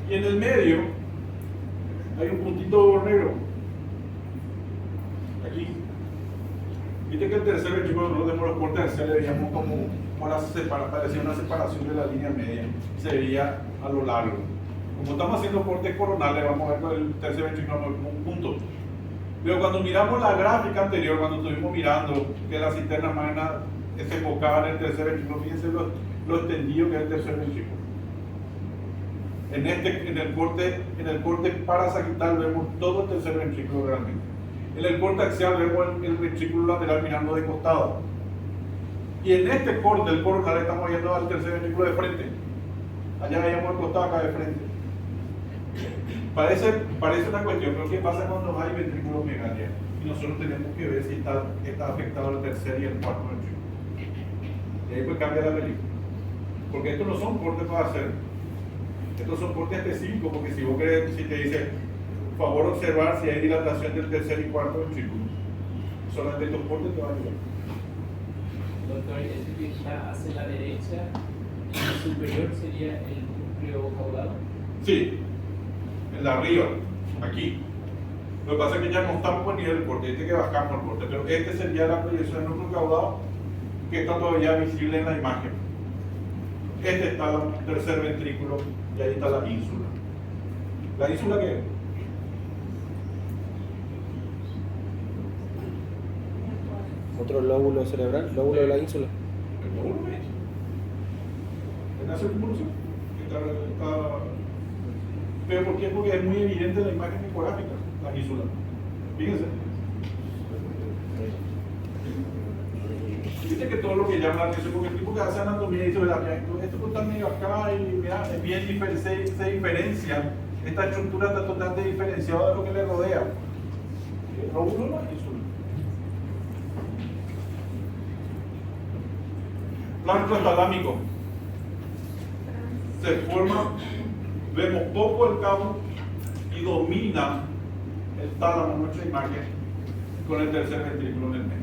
Y en el medio hay un puntito negro. Aquí. Viste que el tercer ventrículo nosotros tenemos los cortes terciarios, veíamos como parecía una separación de la línea media, se veía a lo largo. Como estamos haciendo cortes coronales, vamos a ver con el tercer ventrículo como un punto. Pero cuando miramos la gráfica anterior, cuando estuvimos mirando que la cisterna magna se enfocaba en el tercer ventrículo, fíjense lo extendido que es el tercer ventrículo. En el corte parasagital vemos todo el tercer ventrículo realmente. En el corte axial vemos el ventrículo lateral mirando de costado. Y en este corte, el coronal, estamos viendo al tercer ventrículo de frente. Allá veíamos el costado, acá de frente. Parece una cuestión, pero ¿qué pasa cuando hay ventrículo megalia? Y nosotros tenemos que ver si está afectado el tercer y el cuarto ventrículo. Y ahí pues cambia la película. Porque estos no son cortes para hacer. Estos son cortes específicos, porque si vos querés, si te dice, por favor observar si hay dilatación del tercer y cuarto ventrículo, solamente estos cortes te van a ayudar. Doctor, ese que está hacia la derecha, el superior sería el núcleo caudal. Sí, en la arriba, aquí. Lo que pasa es que ya no estamos por nivel del corte, este que bajamos el corte, pero este sería la proyección del núcleo caudal que está todavía visible en la imagen. Este está el tercer ventrículo y ahí está la ínsula. ¿La ínsula qué es? Otro lóbulo cerebral, lóbulo de la ínsula. El lóbulo de la ínsula. ¿Es una circunvolución? ¿Pero por qué? Porque es muy evidente la imagen ecográfica, la ínsula. Fíjense. viste que todo lo que llama la atención, porque el tipo que hace anatomía dice, esto está medio acá y mira, es bien se diferencia, esta estructura está totalmente diferenciada de lo que le rodea. El lóbulo no es eso. Flanco talámico. Se forma, vemos poco el cabo y domina el tálamo en nuestra imagen con el tercer ventrículo en el medio.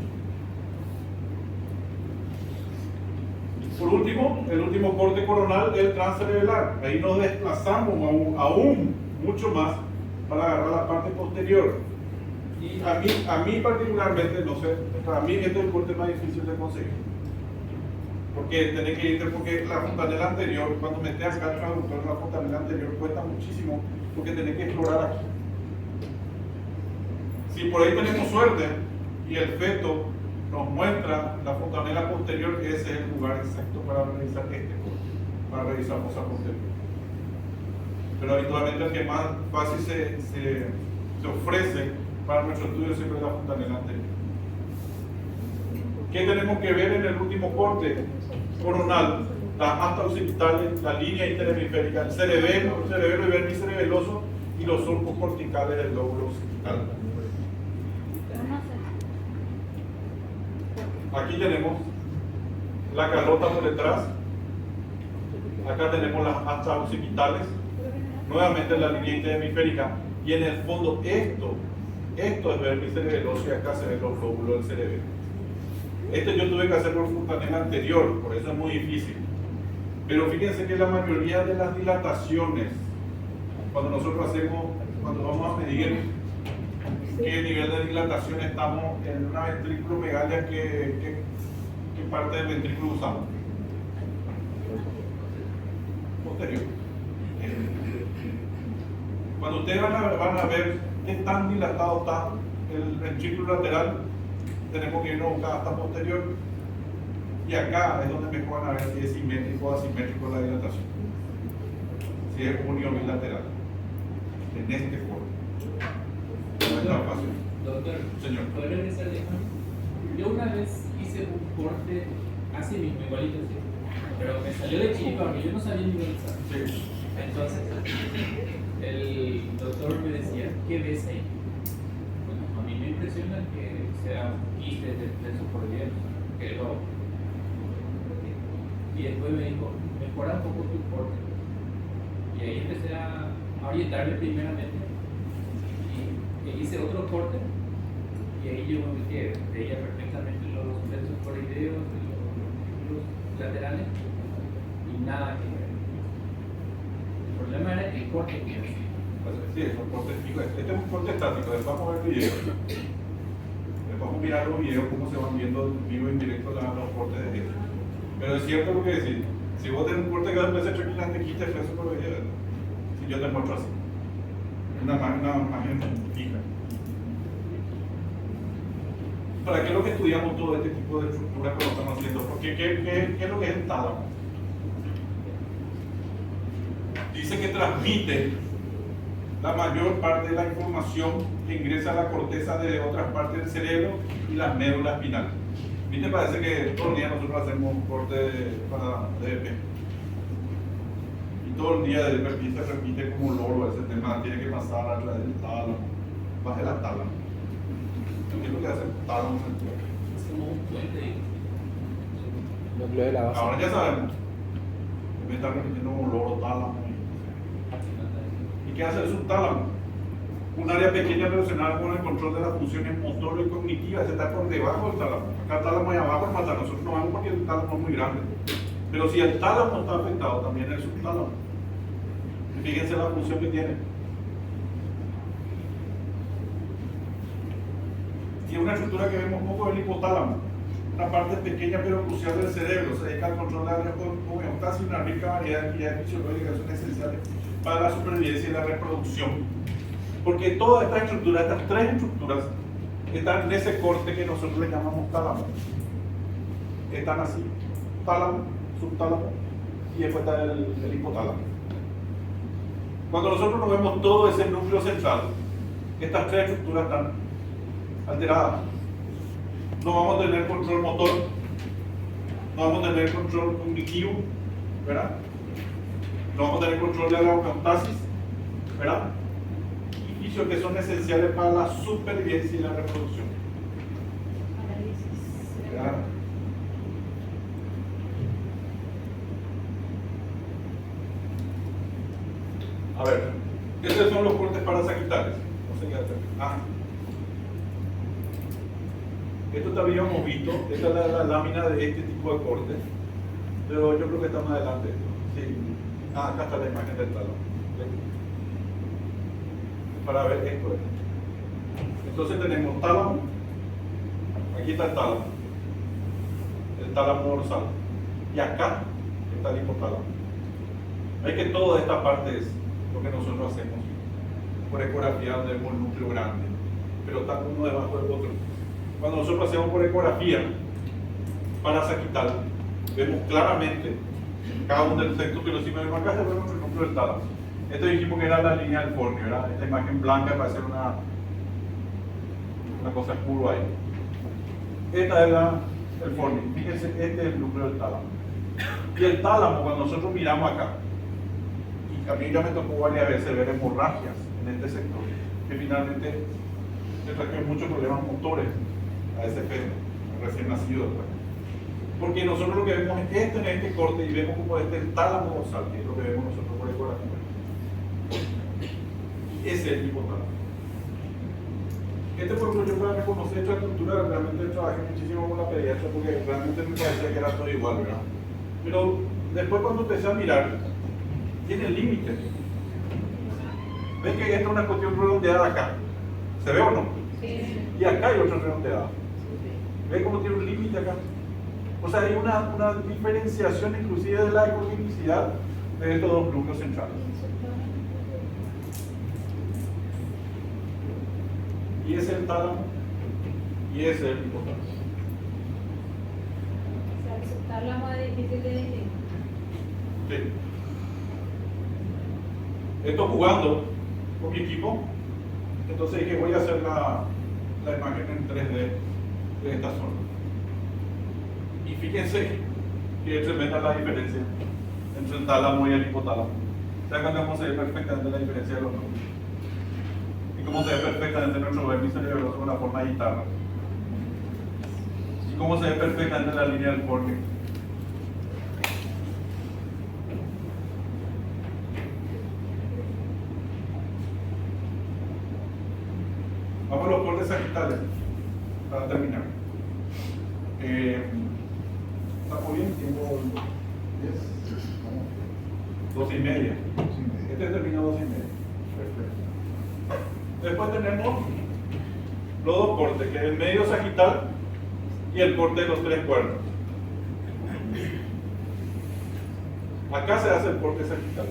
Por último, el último corte coronal es el transcerebelar. Ahí nos desplazamos aún mucho más para agarrar la parte posterior. Y a mí particularmente, no sé, para mí este es el corte más difícil de conseguir. Porque tenés que irte, porque la fontanela anterior, cuando metes acá el traductor, la fontanela anterior cuesta muchísimo, porque tenés que explorar aquí. Si por ahí tenemos suerte y el feto nos muestra la fontanela posterior, ese es el lugar exacto para realizar este corte, para realizar fosa posterior. Pero habitualmente el que más fácil se ofrece para nuestro estudio siempre es la fontanela anterior. ¿Qué tenemos que ver en el último corte coronal? Las astas occipitales, la línea interhemisférica, el cerebelo y vermis cerebeloso y los surcos corticales del lóbulo occipital. Aquí tenemos la calota por detrás, acá tenemos las astas occipitales, nuevamente la línea interhemisférica, y en el fondo esto es vermis cerebeloso y acá se ven los lóbulos del cerebelo. Yo tuve que hacer por fontanela anterior, por eso es muy difícil. Pero fíjense que la mayoría de las dilataciones, cuando vamos a medir qué nivel de dilatación estamos en una ventriculomegalia, ¿qué parte del ventrículo usamos? Posterior. Cuando ustedes van a ver qué tan dilatado está el ventrículo lateral, tenemos que irnos a buscar hasta posterior, y acá es donde mejor van a ver si es simétrico o asimétrico la dilatación, si es unio bilateral en este foro. No es tan fácil. Doctor, Señor. ¿puedo regresar de esto? Yo una vez hice un corte así mismo, igualito así, pero me salió de chiripa porque yo no sabía ni dónde estaba. Sí. Entonces, el doctor me decía, ¿qué ves ahí? Bueno, a mí me impresiona que sea un quiste de su cordillera, que lo. Y después me dijo, mejora un poco tu corte. Y ahí empecé a orientarme primeramente. Y hice otro corte. Y ahí yo me metí, veía perfectamente los plexos coroideos, los laterales, y nada que ver. El problema era el corte que yo hacía. Sí, es un corte fijo. Este es un corte estático, después vamos a ver videos. Después vamos a mirar los videos, cómo se van viendo en vivo y en directo los cortes de esto. Pero es cierto lo que decís. Si vos tenés un corte que después se tranquilamente quita el peso por video, si yo te muestro así. Una imagen fija. ¿Para qué es lo que estudiamos todo este tipo de estructuras que lo estamos haciendo? Porque ¿qué es lo que es el tálamo? Dice que transmite la mayor parte de la información que ingresa a la corteza de otras partes del cerebro y las médulas espinales. ¿Viste? Parece que todo el día nosotros hacemos un corte para DP. Y todo el día de DP se repite como loro ese tema, tiene que pasar a través del tálamo, baje la tálamo. ¿Qué es lo que hace el tálamo en el cuerpo? Es como un puente. Núcleo de la base. Ahora ya sabemos. Me está repitiendo como loro, tálamo. ¿Y qué hace el subtálamo? Un área pequeña relacionada con el control de las funciones motor y cognitivas, está por debajo del tálamo. Acá el tálamo es abajo, el nosotros no vamos porque el tálamo es muy grande. Pero si el tálamo está afectado, también el subtálamo. Y fíjense la función que tiene. Y una estructura que vemos poco es el hipotálamo, una parte pequeña pero crucial del cerebro, se dedica al control de la homeostasis y una rica variedad de actividades fisiológicas que son esenciales para la supervivencia y la reproducción. Porque todas estas estructuras, estas tres estructuras, están en ese corte que nosotros le llamamos tálamo. Están así, tálamo, subtálamo y después está el hipotálamo. Cuando nosotros nos vemos todo ese núcleo central, estas tres estructuras están alteradas. No vamos a tener control motor, no vamos a tener control cognitivo, ¿verdad? No vamos a tener control de la homeostasis, ¿verdad? Y fisios que son esenciales para la supervivencia y la reproducción. ¿Verdad? A ver, estos son los cortes parasaquitales. No sé qué hacer. Esto también hemos visto, esta es la lámina de este tipo de corte, pero yo creo que está más adelante. Sí. Acá está la imagen del talón. Para ver esto. Entonces tenemos tálamo, aquí está el tálamo dorsal, y acá está el hipotálamo. Hay que toda esta parte es lo que nosotros hacemos por ecografía, donde vemos el núcleo grande, pero está uno debajo del otro. Cuando nosotros hacemos por ecografía parasaquital, vemos claramente cada uno de los sectos que los vemos acá, vemos el núcleo del tálamo. Esto dijimos que era la línea del fornio, ¿verdad? Esta imagen blanca parece una cosa curva ahí. Esta es el fornio. Fíjense, este es el núcleo del tálamo. Y el tálamo, cuando nosotros miramos acá, y a mí ya me tocó varias veces ver hemorragias en este sector, que finalmente le trajeron muchos problemas motores a ese feto, recién nacido después. Porque nosotros lo que vemos es en este corte y vemos como el tálamo dorsal, que es lo que vemos nosotros por ecografía. Y ese es el hipotálamo. Por ejemplo, yo para reconocer esta estructura realmente trabajé muchísimo con la pediatra porque realmente me parecía que era todo igual, ¿verdad? Pero después cuando empecé a mirar, tiene límites. ¿Ven que esta es una cuestión redondeada acá? ¿Se ve o no? Sí. Y acá hay otra redondeada. ¿Ven cómo tiene un límite acá? O sea, hay una diferenciación inclusive de la ecogenicidad de estos dos núcleos centrales. Y ese es el tálamo y ese es el hipotálamo. O sea, el tálamo es difícil de decir. Sí. Estoy jugando con mi equipo, entonces dije voy a hacer la imagen en 3D de esta zona. Y fíjense que es tremenda la diferencia entre el tálamo y el hipotálamo. ¿Se dan cuenta cómo se ve perfectamente la diferencia de los núcleos? Y cómo se ve perfectamente nuestro vértice cerebroso con la forma de guitarra. Y cómo se ve perfectamente la línea del fornio. Vamos a los cortes sagittales para terminar. ¿Estamos bien? Tiempo 2:30. Este termina 2:30. Perfecto. Después tenemos los dos cortes, que es el medio sagital y el corte de los 3 cuernos. Acá se hace el corte sagital.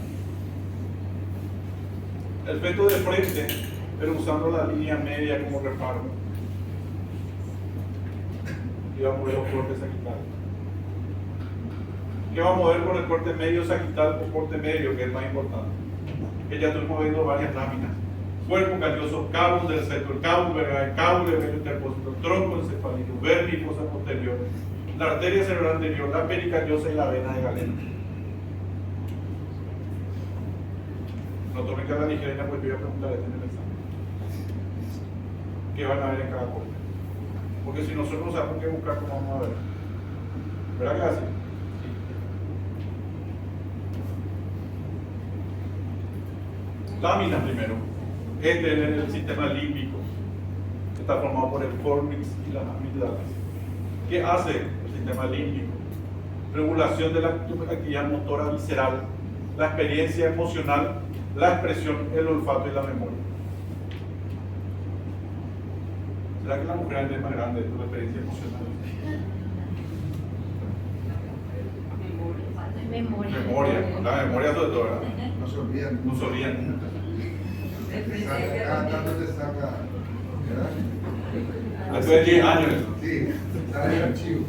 El feto de frente, pero usando la línea media como reparo. Y vamos a ver los cortes sagitales. ¿Qué vamos a ver con el corte medio sagital o corte medio, que es más importante? Que ya estuvimos viendo varias láminas. Cuerpo calloso, cabo del centro, el cabo del interpósito, tronco encefálico, vermis fosa posterior, la arteria cerebral anterior, la pericardiosa y la vena de Galeno. No tomen cada ligerina, pues yo voy a preguntar en el examen. ¿Qué van a ver en cada corte? Porque si nosotros sabemos qué buscar, ¿cómo vamos a ver? ¿Verdad que así? Láminas primero. Este es el sistema límbico. Está formado por el fornix y las amígdalas. ¿Qué hace el sistema límbico? Regulación de la actividad motora visceral, la experiencia emocional, la expresión, el olfato y la memoria. ¿Será que la mujer es más grande de la experiencia emocional? Memoria, la memoria sobre todo, ¿verdad? No se olviden. No se olvidan. Cada tanto te saca, ¿verdad? Después de 10 años. Sí, sale el archivo.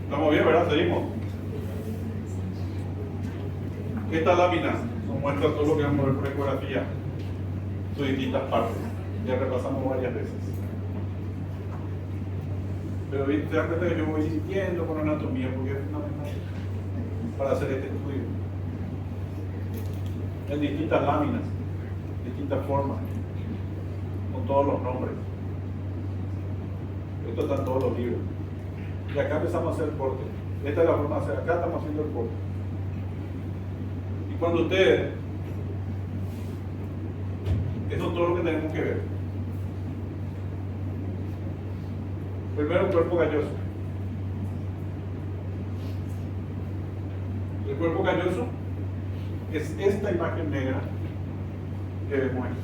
Estamos bien, ¿verdad? Seguimos. Estas láminas son muestra todo lo que vamos a ver por ecografía, sus distintas partes. Ya repasamos varias veces. Pero te das cuenta que yo voy sintiendo con anatomía porque es fundamental para hacer este estudio. En distintas láminas, distintas formas, con todos los nombres. Esto está en todos los libros. Y acá empezamos a hacer el corte. Esta es la forma de hacer. Acá estamos haciendo el corte. Y cuando ustedes, eso es todo lo que tenemos que ver. Primero, el cuerpo calloso. El cuerpo calloso es esta imagen negra que vemos aquí.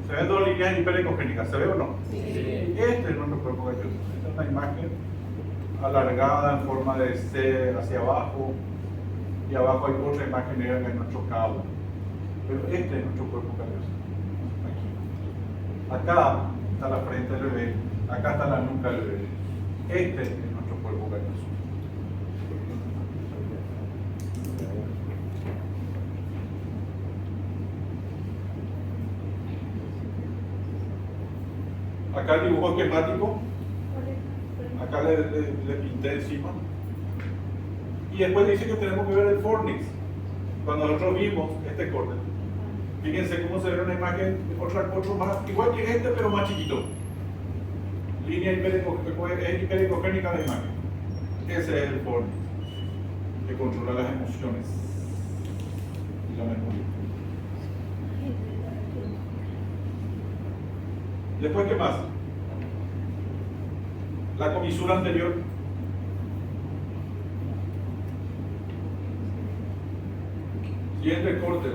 ¿Se ven dos líneas hiperecogénicas? ¿Se ve o no? Sí. Este es nuestro cuerpo calloso. Esta es una imagen alargada en forma de C hacia abajo. Y abajo hay otra imagen negra que es nuestro cabo. Pero este es nuestro cuerpo calloso. Aquí. Acá está la frente del bebé. Acá está la nuca del bebé. Este es nuestro cuerpo calloso. Acá el dibujo esquemático. Acá le pinté encima. Y después dice que tenemos que ver el fornix. Cuando nosotros vimos este corte, fíjense cómo se ve una imagen, otro más, igual que este, pero más chiquito. Línea hiperecogénica de imagen. Ese es el fornix, que controla las emociones y la memoria. Después, ¿qué más? La comisura anterior. Siguiente corte,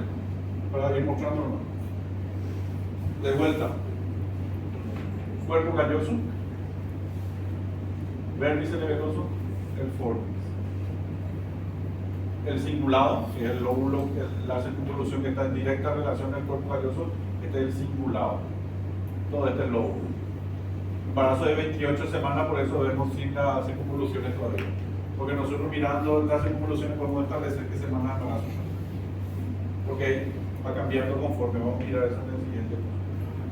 para ir mostrándolo. De vuelta. Cuerpo calloso. Vértice leveroso. El fornix. El cingulado, que es el lóbulo, la circunvolución que está en directa relación al cuerpo calloso, este es el cingulado. Todo este es lóbulo. Embarazo de 28 semanas, por eso vemos sin las circunvoluciones todavía. Porque nosotros mirando las circunvoluciones podemos establecer qué semanas de embarazo. Porque va cambiando conforme, vamos a mirar eso en el siguiente.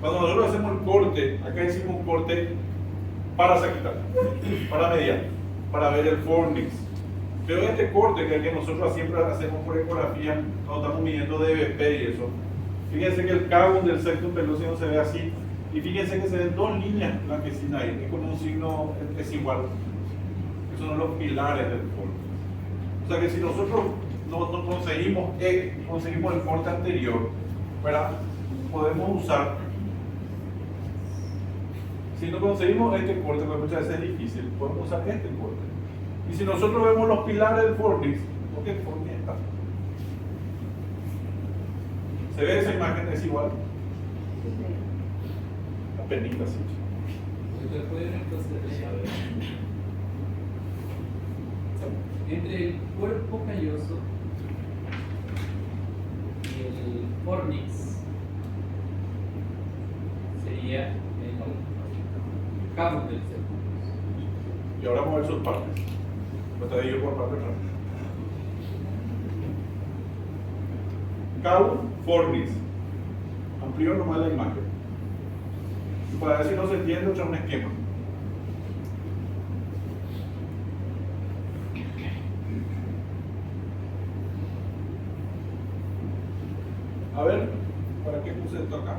Cuando nosotros hacemos el corte, acá hicimos un corte para saquital, para mediar, para ver el fornix. Pero este corte, que es el que nosotros siempre hacemos por ecografía, cuando estamos midiendo DBP y eso, fíjense que el cabo del septum pelúceo se ve así, y fíjense que se ven dos líneas blanquecinas ahí, que con un signo es igual. Esos son los pilares del fornix. O sea que si nosotros no conseguimos el corte anterior, ¿verdad? Podemos usar, si no conseguimos este corte, porque muchas veces es difícil, podemos usar este corte. Y si nosotros vemos los pilares del fornix, porque el fornix está. ¿Se ve esa imagen? ¿Es igual? Apenita, sí. Entre el cuerpo calloso y el fornix sería el cabo del septum. Y ahora vamos a ver sus partes. Lo traigo yo por parte atrás. Cabo, fornix. Amplío nomás la imagen. Y para ver si no se entiende, echar un esquema. A ver, ¿para qué puse esto acá?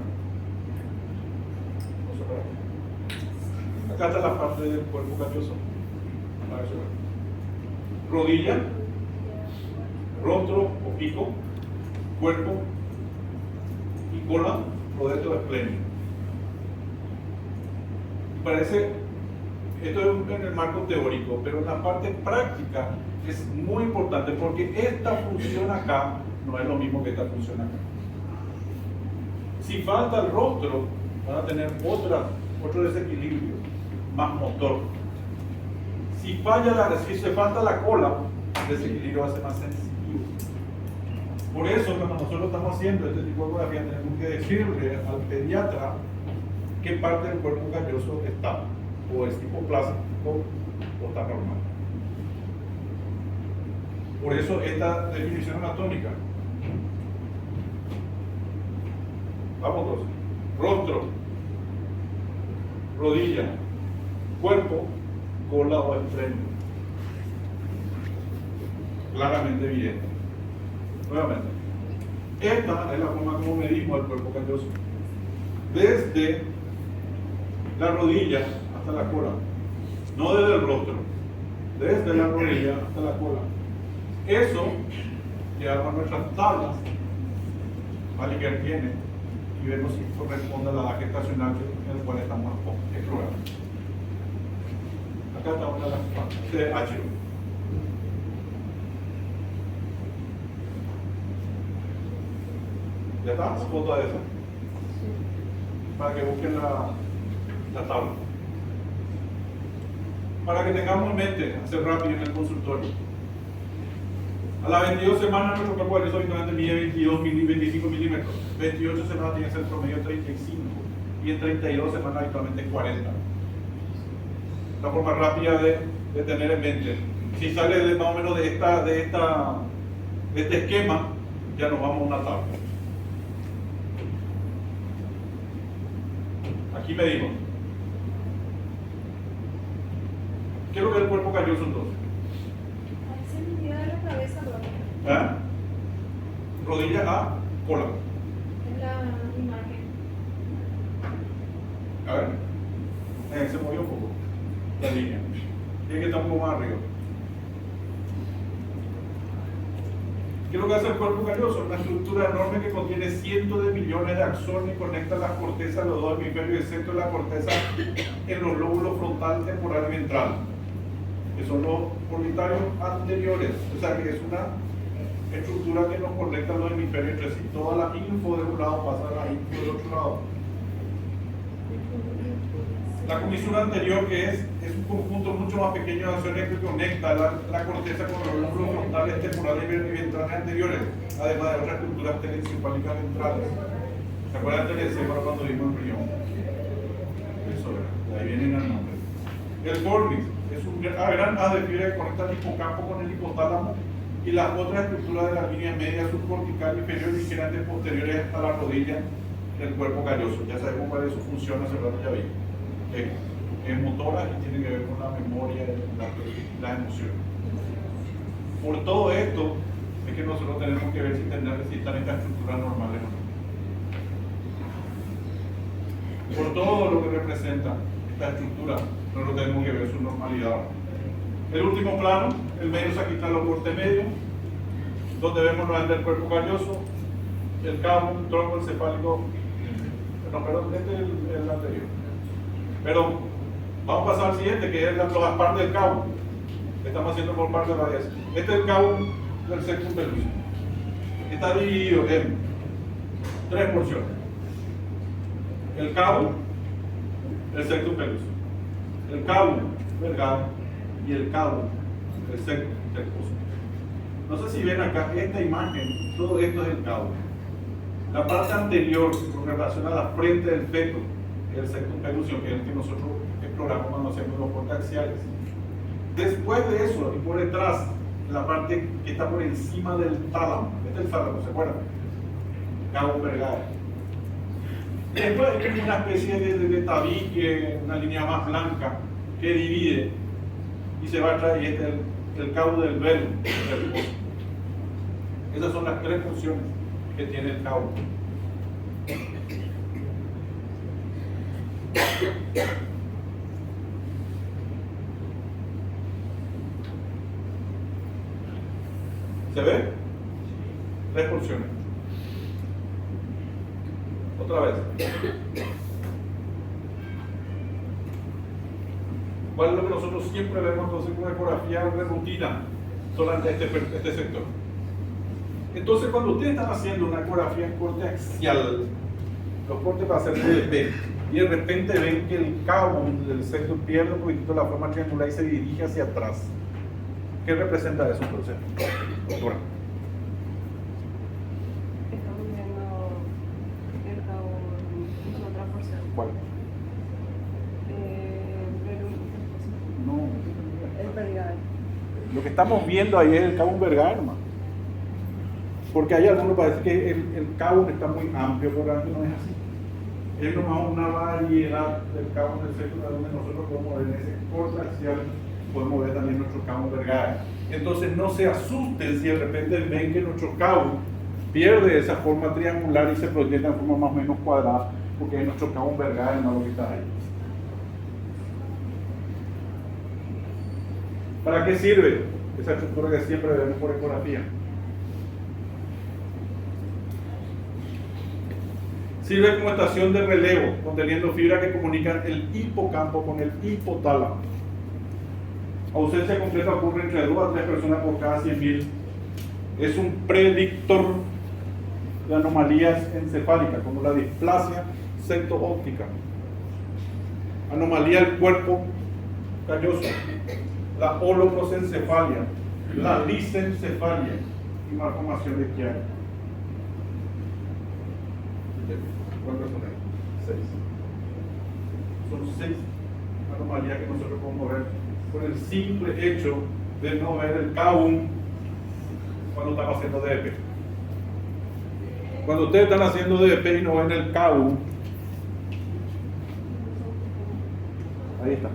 Vamos a ver. Acá está la parte del cuerpo calloso. Para eso. Rodilla, rostro o pico, cuerpo y cola, rodeto esplénico. Parece, esto es en el marco teórico, pero en la parte práctica es muy importante porque esta función acá no es lo mismo que esta función acá. Si falta el rostro, van a tener otro desequilibrio, más motor. Si se falta la cola, el desequilibrio va a ser más sensitivo. Por eso, cuando nosotros estamos haciendo este tipo de ecografía, tenemos que decirle al pediatra qué parte del cuerpo calloso está, o es hipoplásico o está normal. Por eso esta definición anatómica, Vamos todos. Rostro, rodilla, cuerpo, cola o extremo. Claramente evidente. Nuevamente. Esta es la forma como medimos el cuerpo calloso. Desde la rodilla hasta la cola. No desde el rostro. Desde la rodilla hasta la cola. Eso llevamos a nuestras tablas. Maliker tiene. Y vemos si corresponde a la edad gestacional en el cual estamos explorando. Acá está una de las partes de H. ¿Ya está? Foto de esa. Para que busquen la tabla. Para que tengamos en mente, hacer rápido en el consultorio. A las 22 semanas nuestro cuerpo calloso habitualmente mide 25 milímetros. 28 semanas tiene que ser promedio 35 y en 32 semanas habitualmente 40. La forma rápida de tener en mente. Si sale de, más o menos de este esquema, ya nos vamos a una tabla. Aquí medimos. ¿Qué es lo que es el cuerpo calloso entonces? Ahí se midió de la cabeza, ¿no? ¿Ah? Rodilla a cola. En la imagen. A ver, se movió un poco la línea. Tiene que estar un poco más arriba. ¿Qué es lo que hace el cuerpo calloso? Una estructura enorme que contiene cientos de millones de axones y conecta las cortezas, los dos hemisferios y el centro de la corteza en los lóbulos frontal, temporal y ventral, que son los orbitarios anteriores. O sea que es una estructura que nos conecta los hemisferios entre sí. Toda la info de un lado pasa a la info del otro lado. La comisura anterior, que es un conjunto mucho más pequeño de acciones que conecta la corteza con los lóbulos frontales, temporales y ventrales anteriores, además de otras estructuras telencefálicas ventrales. ¿Se acuerdan del telecéfalo cuando vimos el riñón? Eso era, de ahí viene el nombre. El fornix es un gran haz de fibra que conecta el hipocampo con el hipotálamo y las otras estructuras de la línea media subcortical inferior ligeramente posteriores a la rodilla del cuerpo calloso. Ya sabemos cuál es su función, hace rato ya vimos. Es motora y tiene que ver con la memoria y las emociones. Por todo esto es que nosotros tenemos que ver si están estas estructuras normales o no. Por todo lo que representa esta estructura, nosotros tenemos que ver su normalidad. El último plano, el medio sagital o corte medio, donde vemos nuevamente el cuerpo calloso, el cabo, el tronco encefálico. No, perdón, este es el anterior. Pero vamos a pasar al siguiente, que es la parte del cabo. Estamos haciendo por parte de la 10. Este es el cabo del septum pelvis. Está dividido en 3 porciones: el cabo, el septum pelvis, el cabo vergal y el cabo del septum tercoso. No sé si ven acá esta imagen, todo esto es el cabo. La parte anterior, con relación a la frente del feto, el septum pelluceo, que es el que nosotros exploramos cuando hacemos los cortes axiales. Después de eso, y por detrás, la parte que está por encima del tálamo, este es el tálamo, ¿se acuerdan? Cabo vergal. Después es una especie de tabique, una línea más blanca que divide y se va a traer, y este es el cabo del velo. Esas son las 3 funciones que tiene el cabo. ¿Se ve? 3 porciones. Otra vez. ¿Cuál es lo que nosotros siempre vemos entonces en una ecografía de rutina? Solamente este sector. Entonces, cuando ustedes están haciendo una ecografía en corte axial, los cortes van a ser TDP, y de repente ven que el cabo del sexo pierde un poquitito la forma triangular y se dirige hacia atrás. ¿Qué representa eso entonces, doctora? Estamos viendo el cabo en otra porción. ¿Cuál? No. El vergal. Lo que estamos viendo ahí es el cabo vergal, hermano. Porque hay algunos parece que el Cabo está muy amplio, pero realmente no es así. Es nomás una variedad del Cabo del Sector donde nosotros podemos ver en ese corte axial, podemos ver también nuestro Cabo Vergara. Entonces no se asusten si de repente ven que nuestro Cabo pierde esa forma triangular y se proyecta en forma más o menos cuadrada, porque es nuestro Cabo Vergara, no lo que está ahí. ¿Para qué sirve esa estructura que siempre vemos por ecografía? Sirve como estación de relevo, conteniendo fibras que comunican el hipocampo con el hipotálamo. Ausencia completa ocurre entre 2 a 3 personas por cada 100.000. Es un predictor de anomalías encefálicas, como la displasia septo-óptica, anomalía del cuerpo calloso, la holoprosencefalia, la lisencefalia y malformación de Chiari. ¿Cuántas son ahí? 6. Son 6 anomalías que nosotros podemos ver por el simple hecho de no ver el Cabo cuando estamos haciendo DEP. Cuando ustedes están haciendo DEP y no ven el Cabo, ahí está.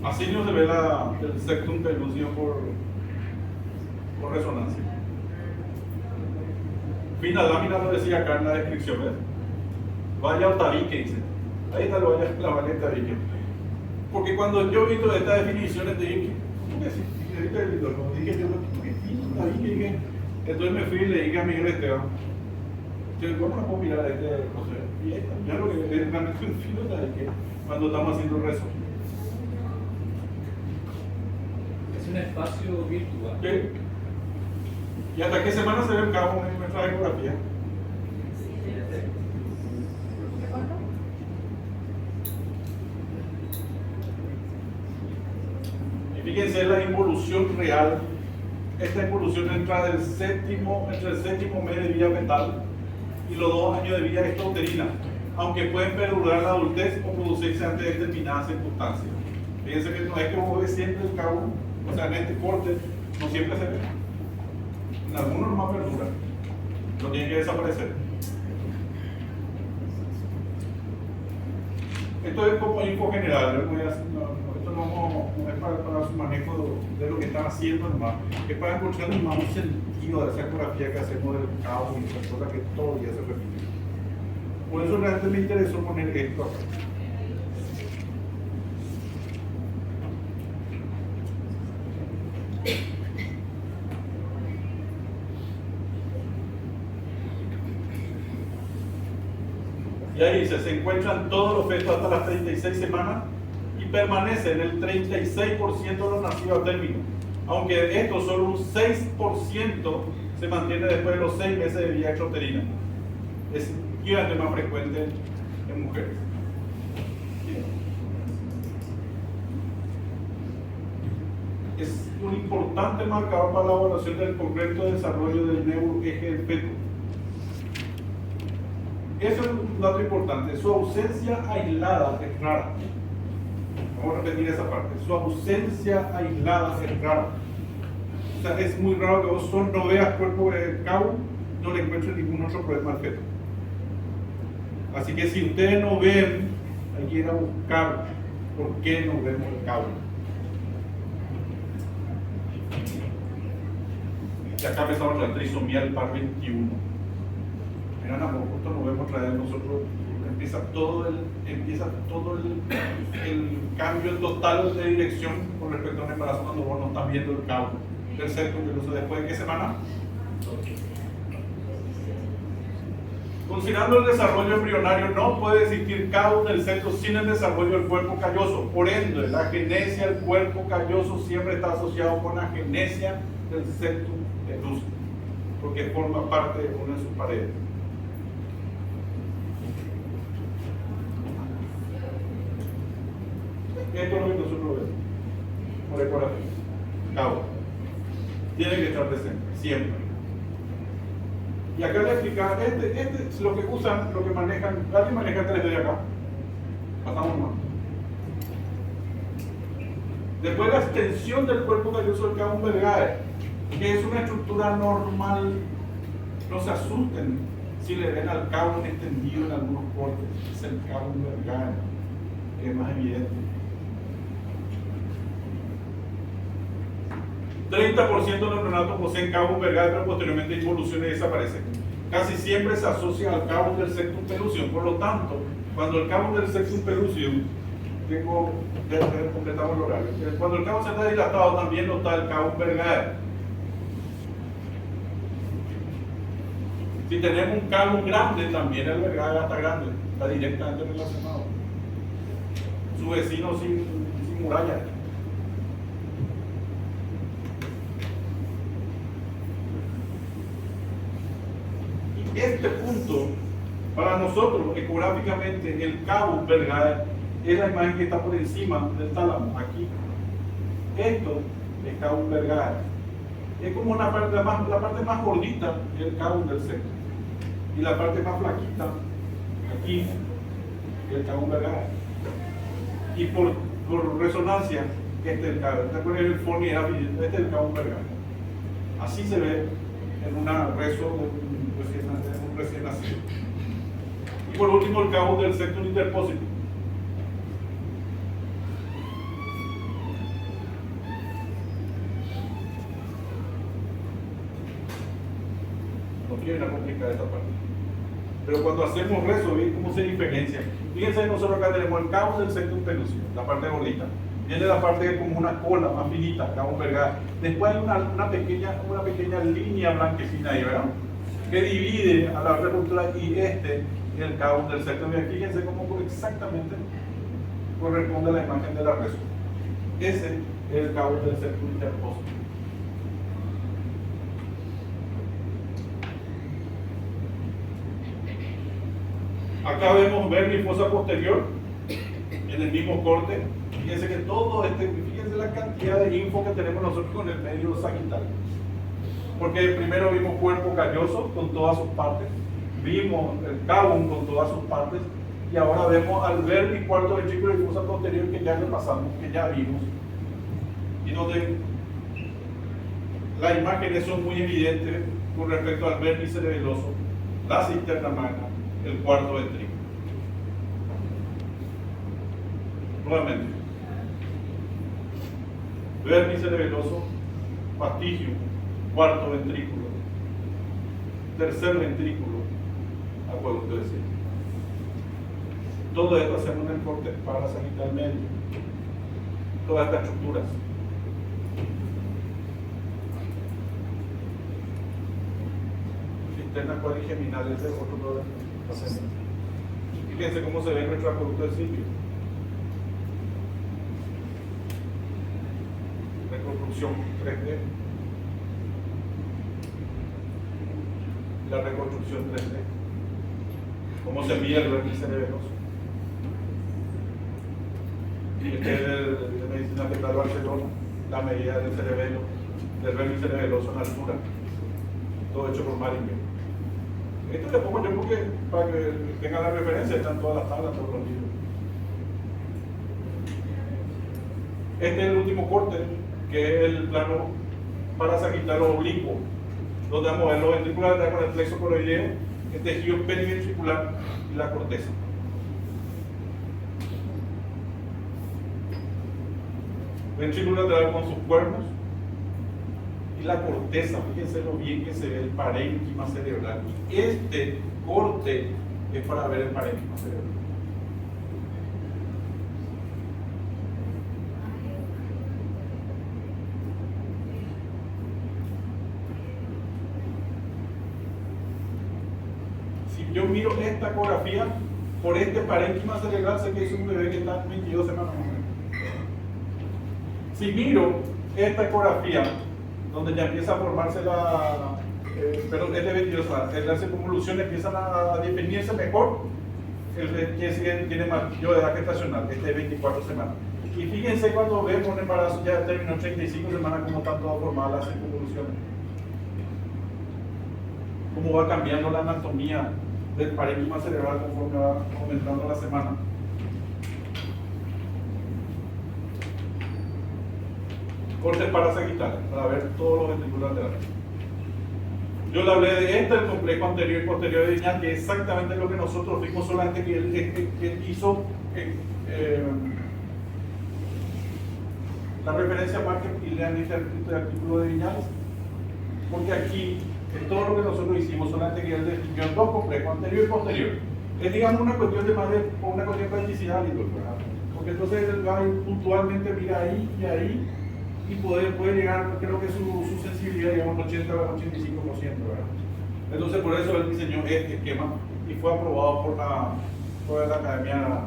Así no se ve el septum pelúcido por resonancia. Fina lámina lo decía acá en la descripción, ¿ves? Vaya o tabique, dice. Ahí está la valla de tabique. Porque cuando yo he visto estas definiciones, dije, ¿cómo que sí? Dije, tabique, entonces me fui y le dije a Miguel Esteban, ¿cómo no puedo mirar a este José? Y ahí está, ya lo que es realmente un fino tabique cuando estamos haciendo rezo. Es un espacio virtual. ¿Qué? ¿Y hasta qué semana se ve el Cabo en nuestra ecografía? Y fíjense la involución real. Esta involución entra entre el séptimo mes de vida fetal y los 2 años de vida extrauterina, aunque pueden perdurar la adultez o producirse ante determinadas circunstancias. Fíjense que no es que vos ves siempre el Cabo, o sea, en este corte no siempre se ve. En algunos nomás perdura, no tiene que desaparecer. Esto es como info general, esto no es para su manejo de lo que están haciendo nomás, es para encontrar más un sentido de esa ecografía que hacemos del Cabo y esas cosas que todo el día se repiten. Por eso realmente me interesó poner esto acá. Y ahí dice, se encuentran todos los fetos hasta las 36 semanas y permanecen el 36% de los nacidos a término, aunque esto solo un 6% se mantiene después de los 6 meses de vida extrauterina. Es gigante más frecuente en mujeres. Es un importante marcador para la evaluación del correcto desarrollo del neuroeje del feto. Eso es un dato importante. Su ausencia aislada es rara. Vamos a repetir esa parte. Su ausencia aislada es rara. O sea, es muy raro que vos solo no veas cuerpo de Cabo, no le encuentres ningún otro problema al feto. Así que si ustedes no ven, hay que ir a buscar por qué no vemos el Cabo. Y acá empezamos la trisomía del par 21. Miren, amor, justo nos vemos traer nosotros, empieza todo el cambio total de dirección con respecto a un embarazo cuando vos no estás viendo el Cabo del septum peluso. ¿Después de qué semana? Considerando el desarrollo embrionario, no puede existir Cabo del septum sin el desarrollo del cuerpo calloso. Por ende, la genesia del cuerpo calloso siempre está asociado con la genesia del septum peluso, porque forma parte de una de sus paredes. Esto es lo que nosotros vemos por ecografía. Cabo tiene que estar presente, siempre. Y acá le explica, este es lo que usan, lo que manejan, alguien maneja 3D acá. Pasamos más. Después la extensión del cuerpo calloso del cabo Vergae, que es una estructura normal. No se asusten si le ven al cabo extendido en algunos cortes. Es el cabo Vergae, que es más evidente. 30% de los neonatos poseen cabo Vergae, pero posteriormente evoluciona y desaparece. Casi siempre se asocia al cabo del septum pellucidum. Por lo tanto, cuando el cabo del septum pellucidum, completamos el horario. Cuando el cabo se está dilatado, también no está el cabo Vergae. Si tenemos un cabo grande, también el Vergae está grande, está directamente relacionado. Su vecino sin muralla. Este punto, para nosotros, ecográficamente, el cabo Vergae es la imagen que está por encima del tálamo, aquí. Esto es cabo Vergae. Es como la parte más gordita del cabo del septum. Y la parte más flaquita, aquí, el cabo Vergae. Y por resonancia, este es el cabo. ¿Recuerdan el forni? Este es el cabo Vergae. Así se ve en una reso de un recién nacido. Y por último, el cabo del septum interpósito. No quiero complicar esta parte. Pero cuando hacemos rezo, ¿ven cómo se diferencia? Fíjense, nosotros acá tenemos el cabo del septum pellucidum, la parte gordita. Viene la parte como una cola más finita, cabo Vergae. Después hay una pequeña línea blanquecina ahí, ¿verdad? Que divide a la revoltura y el cabo del septum. Y fíjense cómo exactamente corresponde a la imagen de la rezo. Ese es el cabo del septum interpósito. Acá vemos vermis fosa posterior en el mismo corte. Fíjense que todo fíjense la cantidad de info que tenemos nosotros con el medio sagital. Porque primero vimos cuerpo calloso con todas sus partes, vimos el cabum con todas sus partes, y ahora vemos al vermis cuarto ventrículo y fosa posterior que ya repasamos, que ya vimos, y donde las imágenes son muy evidentes con respecto al vermis cerebeloso, la cisterna magna, el cuarto ventrículo. Nuevamente, vermis cerebeloso, fastigium, cuarto ventrículo, tercer ventrículo, acueducto de decir. Todo esto hacemos en el corte parasagital medio, todas estas estructuras. Cisternas cuadrigeminales de otro todo hacemos. Fíjense cómo se ve nuestro acueducto de Silvio. Reconstrucción 3D. La reconstrucción 3D. Cómo se mide el vermis cerebeloso. Este es de Medicina Fetal Barcelona, la medida del cerebelo, del vermis cerebeloso en altura. Todo hecho por Maringer. Esto le pongo yo porque para que tengan la referencia, están todas las tablas, todos los libros. Este es el último corte, que es el plano parasagital oblicuo, donde vamos a ver los ventriculares con el plexo coroideo, el tejido periventricular y la corteza. Ventrículo lateral con sus cuernos y la corteza, fíjense lo bien que se ve el parénquima cerebral. Y este corte es para ver el parénquima cerebral. Si yo miro esta ecografía, por este parénquima cerebral sé que es un bebé que está en 22 semanas. Si miro esta ecografía, donde ya empieza a formarse este 22, las convoluciones empiezan a definirse mejor, el que tiene martillo de edad gestacional, este es 24 semanas. Y fíjense cuando vemos un embarazo ya terminó 35 semanas, como están todas formadas las convoluciones. cómo va cambiando la anatomía del parénquima cerebral conforme va aumentando la semana. Cortes parasagital, para ver todos los ventrículos laterales. Yo le hablé de el complejo anterior y posterior de Viñal, que es exactamente lo que nosotros vimos, solamente que él hizo la referencia más que lean este artículo de Viñal, porque aquí es todo lo que nosotros hicimos, solamente que él definió dos complejos, anterior y posterior. Es, digamos, una cuestión de más de una cuestión de practicidad, ¿verdad? Porque entonces él va a ir puntualmente, mira ahí y ahí, y puede llegar, creo que su sensibilidad llega a un 80-85%, ¿verdad? Entonces por eso él diseñó este esquema y fue aprobado por la academia.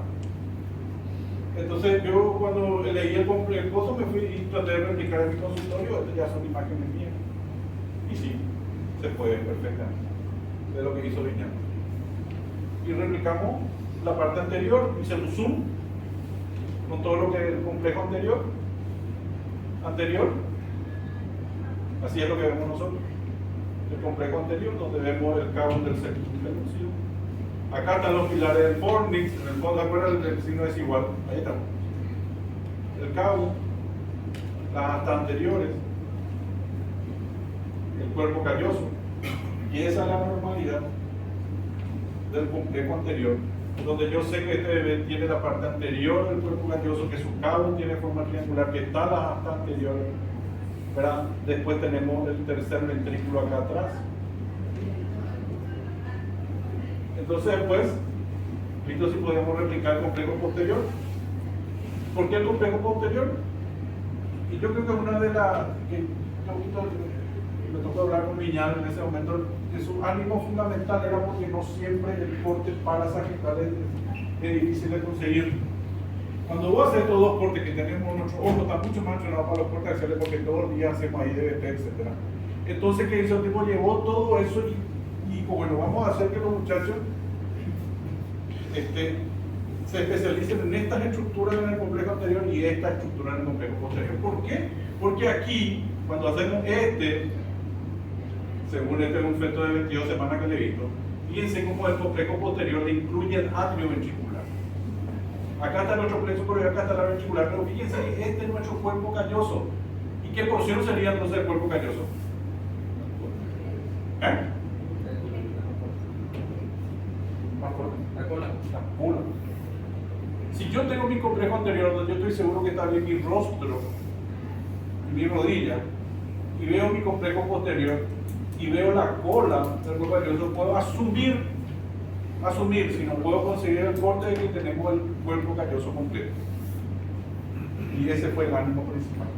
Entonces yo cuando leí el complejo me fui y traté de replicar en mi consultorio. Estas ya son imágenes mías y sí, se puede perfectamente de lo que hizo Viñal. Y replicamos la parte anterior, hice un zoom con todo lo que es el complejo anterior, así es lo que vemos nosotros, el complejo anterior, donde vemos el cabo del septum pelúcido. Acá están los pilares del fornix, en el fondo, acuérdense del signo desigual, ahí está. El cabo, las astas anteriores, el cuerpo calloso, y esa es la normalidad del complejo anterior, donde yo sé que este bebé tiene la parte anterior del cuerpo calloso, que su cabo tiene forma triangular, que está las astas anteriores, ¿verdad? Después tenemos el tercer ventrículo acá atrás. Entonces después, visto si podemos replicar el complejo posterior. ¿Por qué el complejo posterior? Y yo creo que una de las que me tocó hablar con Viñal en ese momento, que su ánimo fundamental era porque no siempre el corte parasagital es difícil de conseguir. Cuando vos haces estos dos cortes que tenemos, nuestro ojo está mucho más entrenado para los cortes axiales porque todos los días hacemos ahí DBT, etc. Entonces, ¿qué hizo el tipo? Llevó todo eso y dijo, bueno, vamos a hacer que los muchachos se especialicen en estas estructuras en el complejo anterior y esta estructura en el complejo posterior. ¿Por qué? Porque aquí, cuando hacemos según es un feto de 22 semanas que le he visto, fíjense cómo el complejo posterior le incluye el atrio ventricular. Acá está nuestro plexo coronal, acá está la ventricular, pero fíjense, este es nuestro cuerpo calloso. ¿Y qué porción sería entonces el cuerpo calloso? Más fuerte. La cola. Si yo tengo mi complejo anterior, donde yo estoy seguro que está bien mi rostro y mi rodilla, y veo mi complejo posterior, y veo la cola del cuerpo calloso, puedo asumir, si no puedo conseguir el corte de que tenemos el cuerpo calloso completo. Y ese fue el ánimo principal.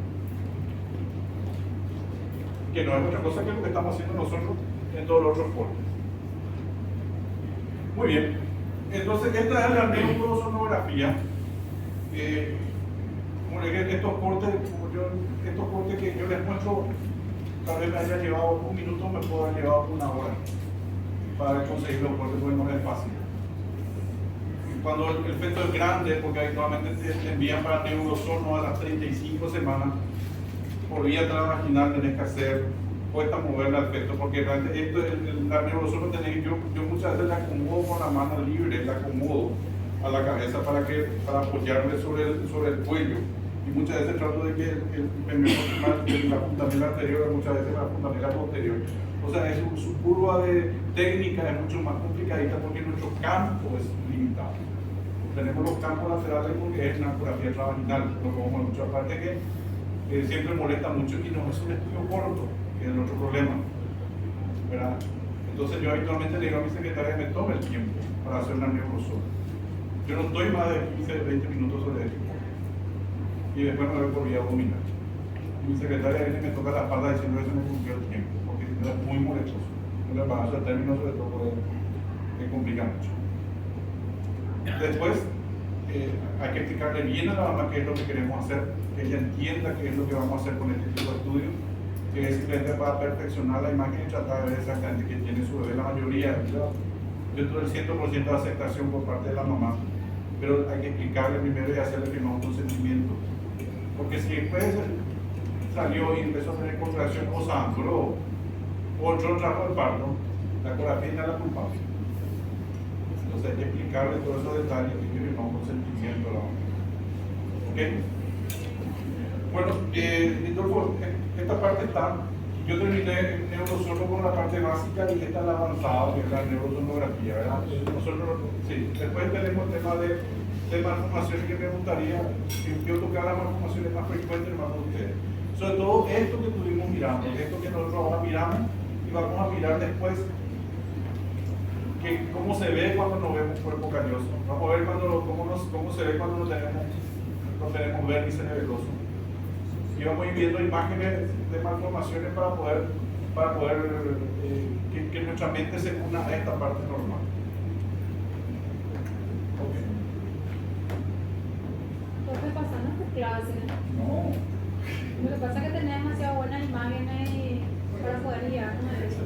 Que no es otra cosa que lo que estamos haciendo nosotros en todos los otros cortes. Muy bien. Entonces, esta es la neurosonografía. Estos cortes que yo les muestro, tal vez me haya llevado un minuto, me puedo haber llevado una hora para conseguir los cortes, porque no es fácil. Cuando el feto es grande, porque habitualmente te envían para neurosono a las 35 semanas, por vía transvaginal tenés que hacer, cuesta moverle al feto, porque realmente la neurosono yo muchas veces la acomodo con la mano libre, la acomodo a la cabeza para apoyarle sobre el cuello. Y muchas veces trato de que la fontanela anterior, muchas veces la fontanela posterior. O sea, su curva de técnica es mucho más complicadita porque nuestro campo es limitado. Tenemos los campos laterales porque es una ecografía transvaginal, lo como mucho, aparte que siempre molesta mucho y no es un estudio corto, que es el otro problema, ¿verdad? Entonces yo habitualmente le digo a mi secretaria que me tome el tiempo para hacer una neurosoma. Yo no estoy más de 15-20 minutos sobre esto y después me voy por vía abdominal. Y mi secretaria viene y me toca la espalda diciendo que eso me cumplió el tiempo, porque es muy molestoso. El embarazo de término sobre todo me complica mucho. Después hay que explicarle bien a la mamá qué es lo que queremos hacer, que ella entienda qué es lo que vamos a hacer con este tipo de estudio, que es simplemente para perfeccionar la imagen y tratar de ver exactamente qué tiene su bebé. La mayoría, yo tuve el 100% de aceptación por parte de la mamá, pero hay que explicarle primero y hacerle firmar un consentimiento, porque si después salió y empezó a tener contracción o sangró o yo trajo el parto, La ecografía no es la culpable. Entonces hay que explicarle todos esos detalles que tiene un consentimiento. ¿Ok? Bueno, Lindolfo, esta parte está. Yo terminé en neurosolo con la parte básica y esta es la avanzada, que es la neurosonografía, ¿verdad? Nosotros, sí, después tenemos el tema de malformaciones que me gustaría, yo tocar las malformaciones más frecuentes, hermano, de ustedes. Sobre todo esto que estuvimos mirando, esto que nosotros ahora miramos y vamos a mirar después que cómo se ve cuando nos vemos cuerpo calloso. Vamos a ver cómo se ve cuando no tenemos vértice nebuloso. Y vamos a ir viendo imágenes de malformaciones para poder que nuestra mente se una a esta parte normal. Okay. Entonces, pasando tu clase. No. Lo que pasa es que tenés demasiadas buenas imágenes y para poder guiarnos de eso.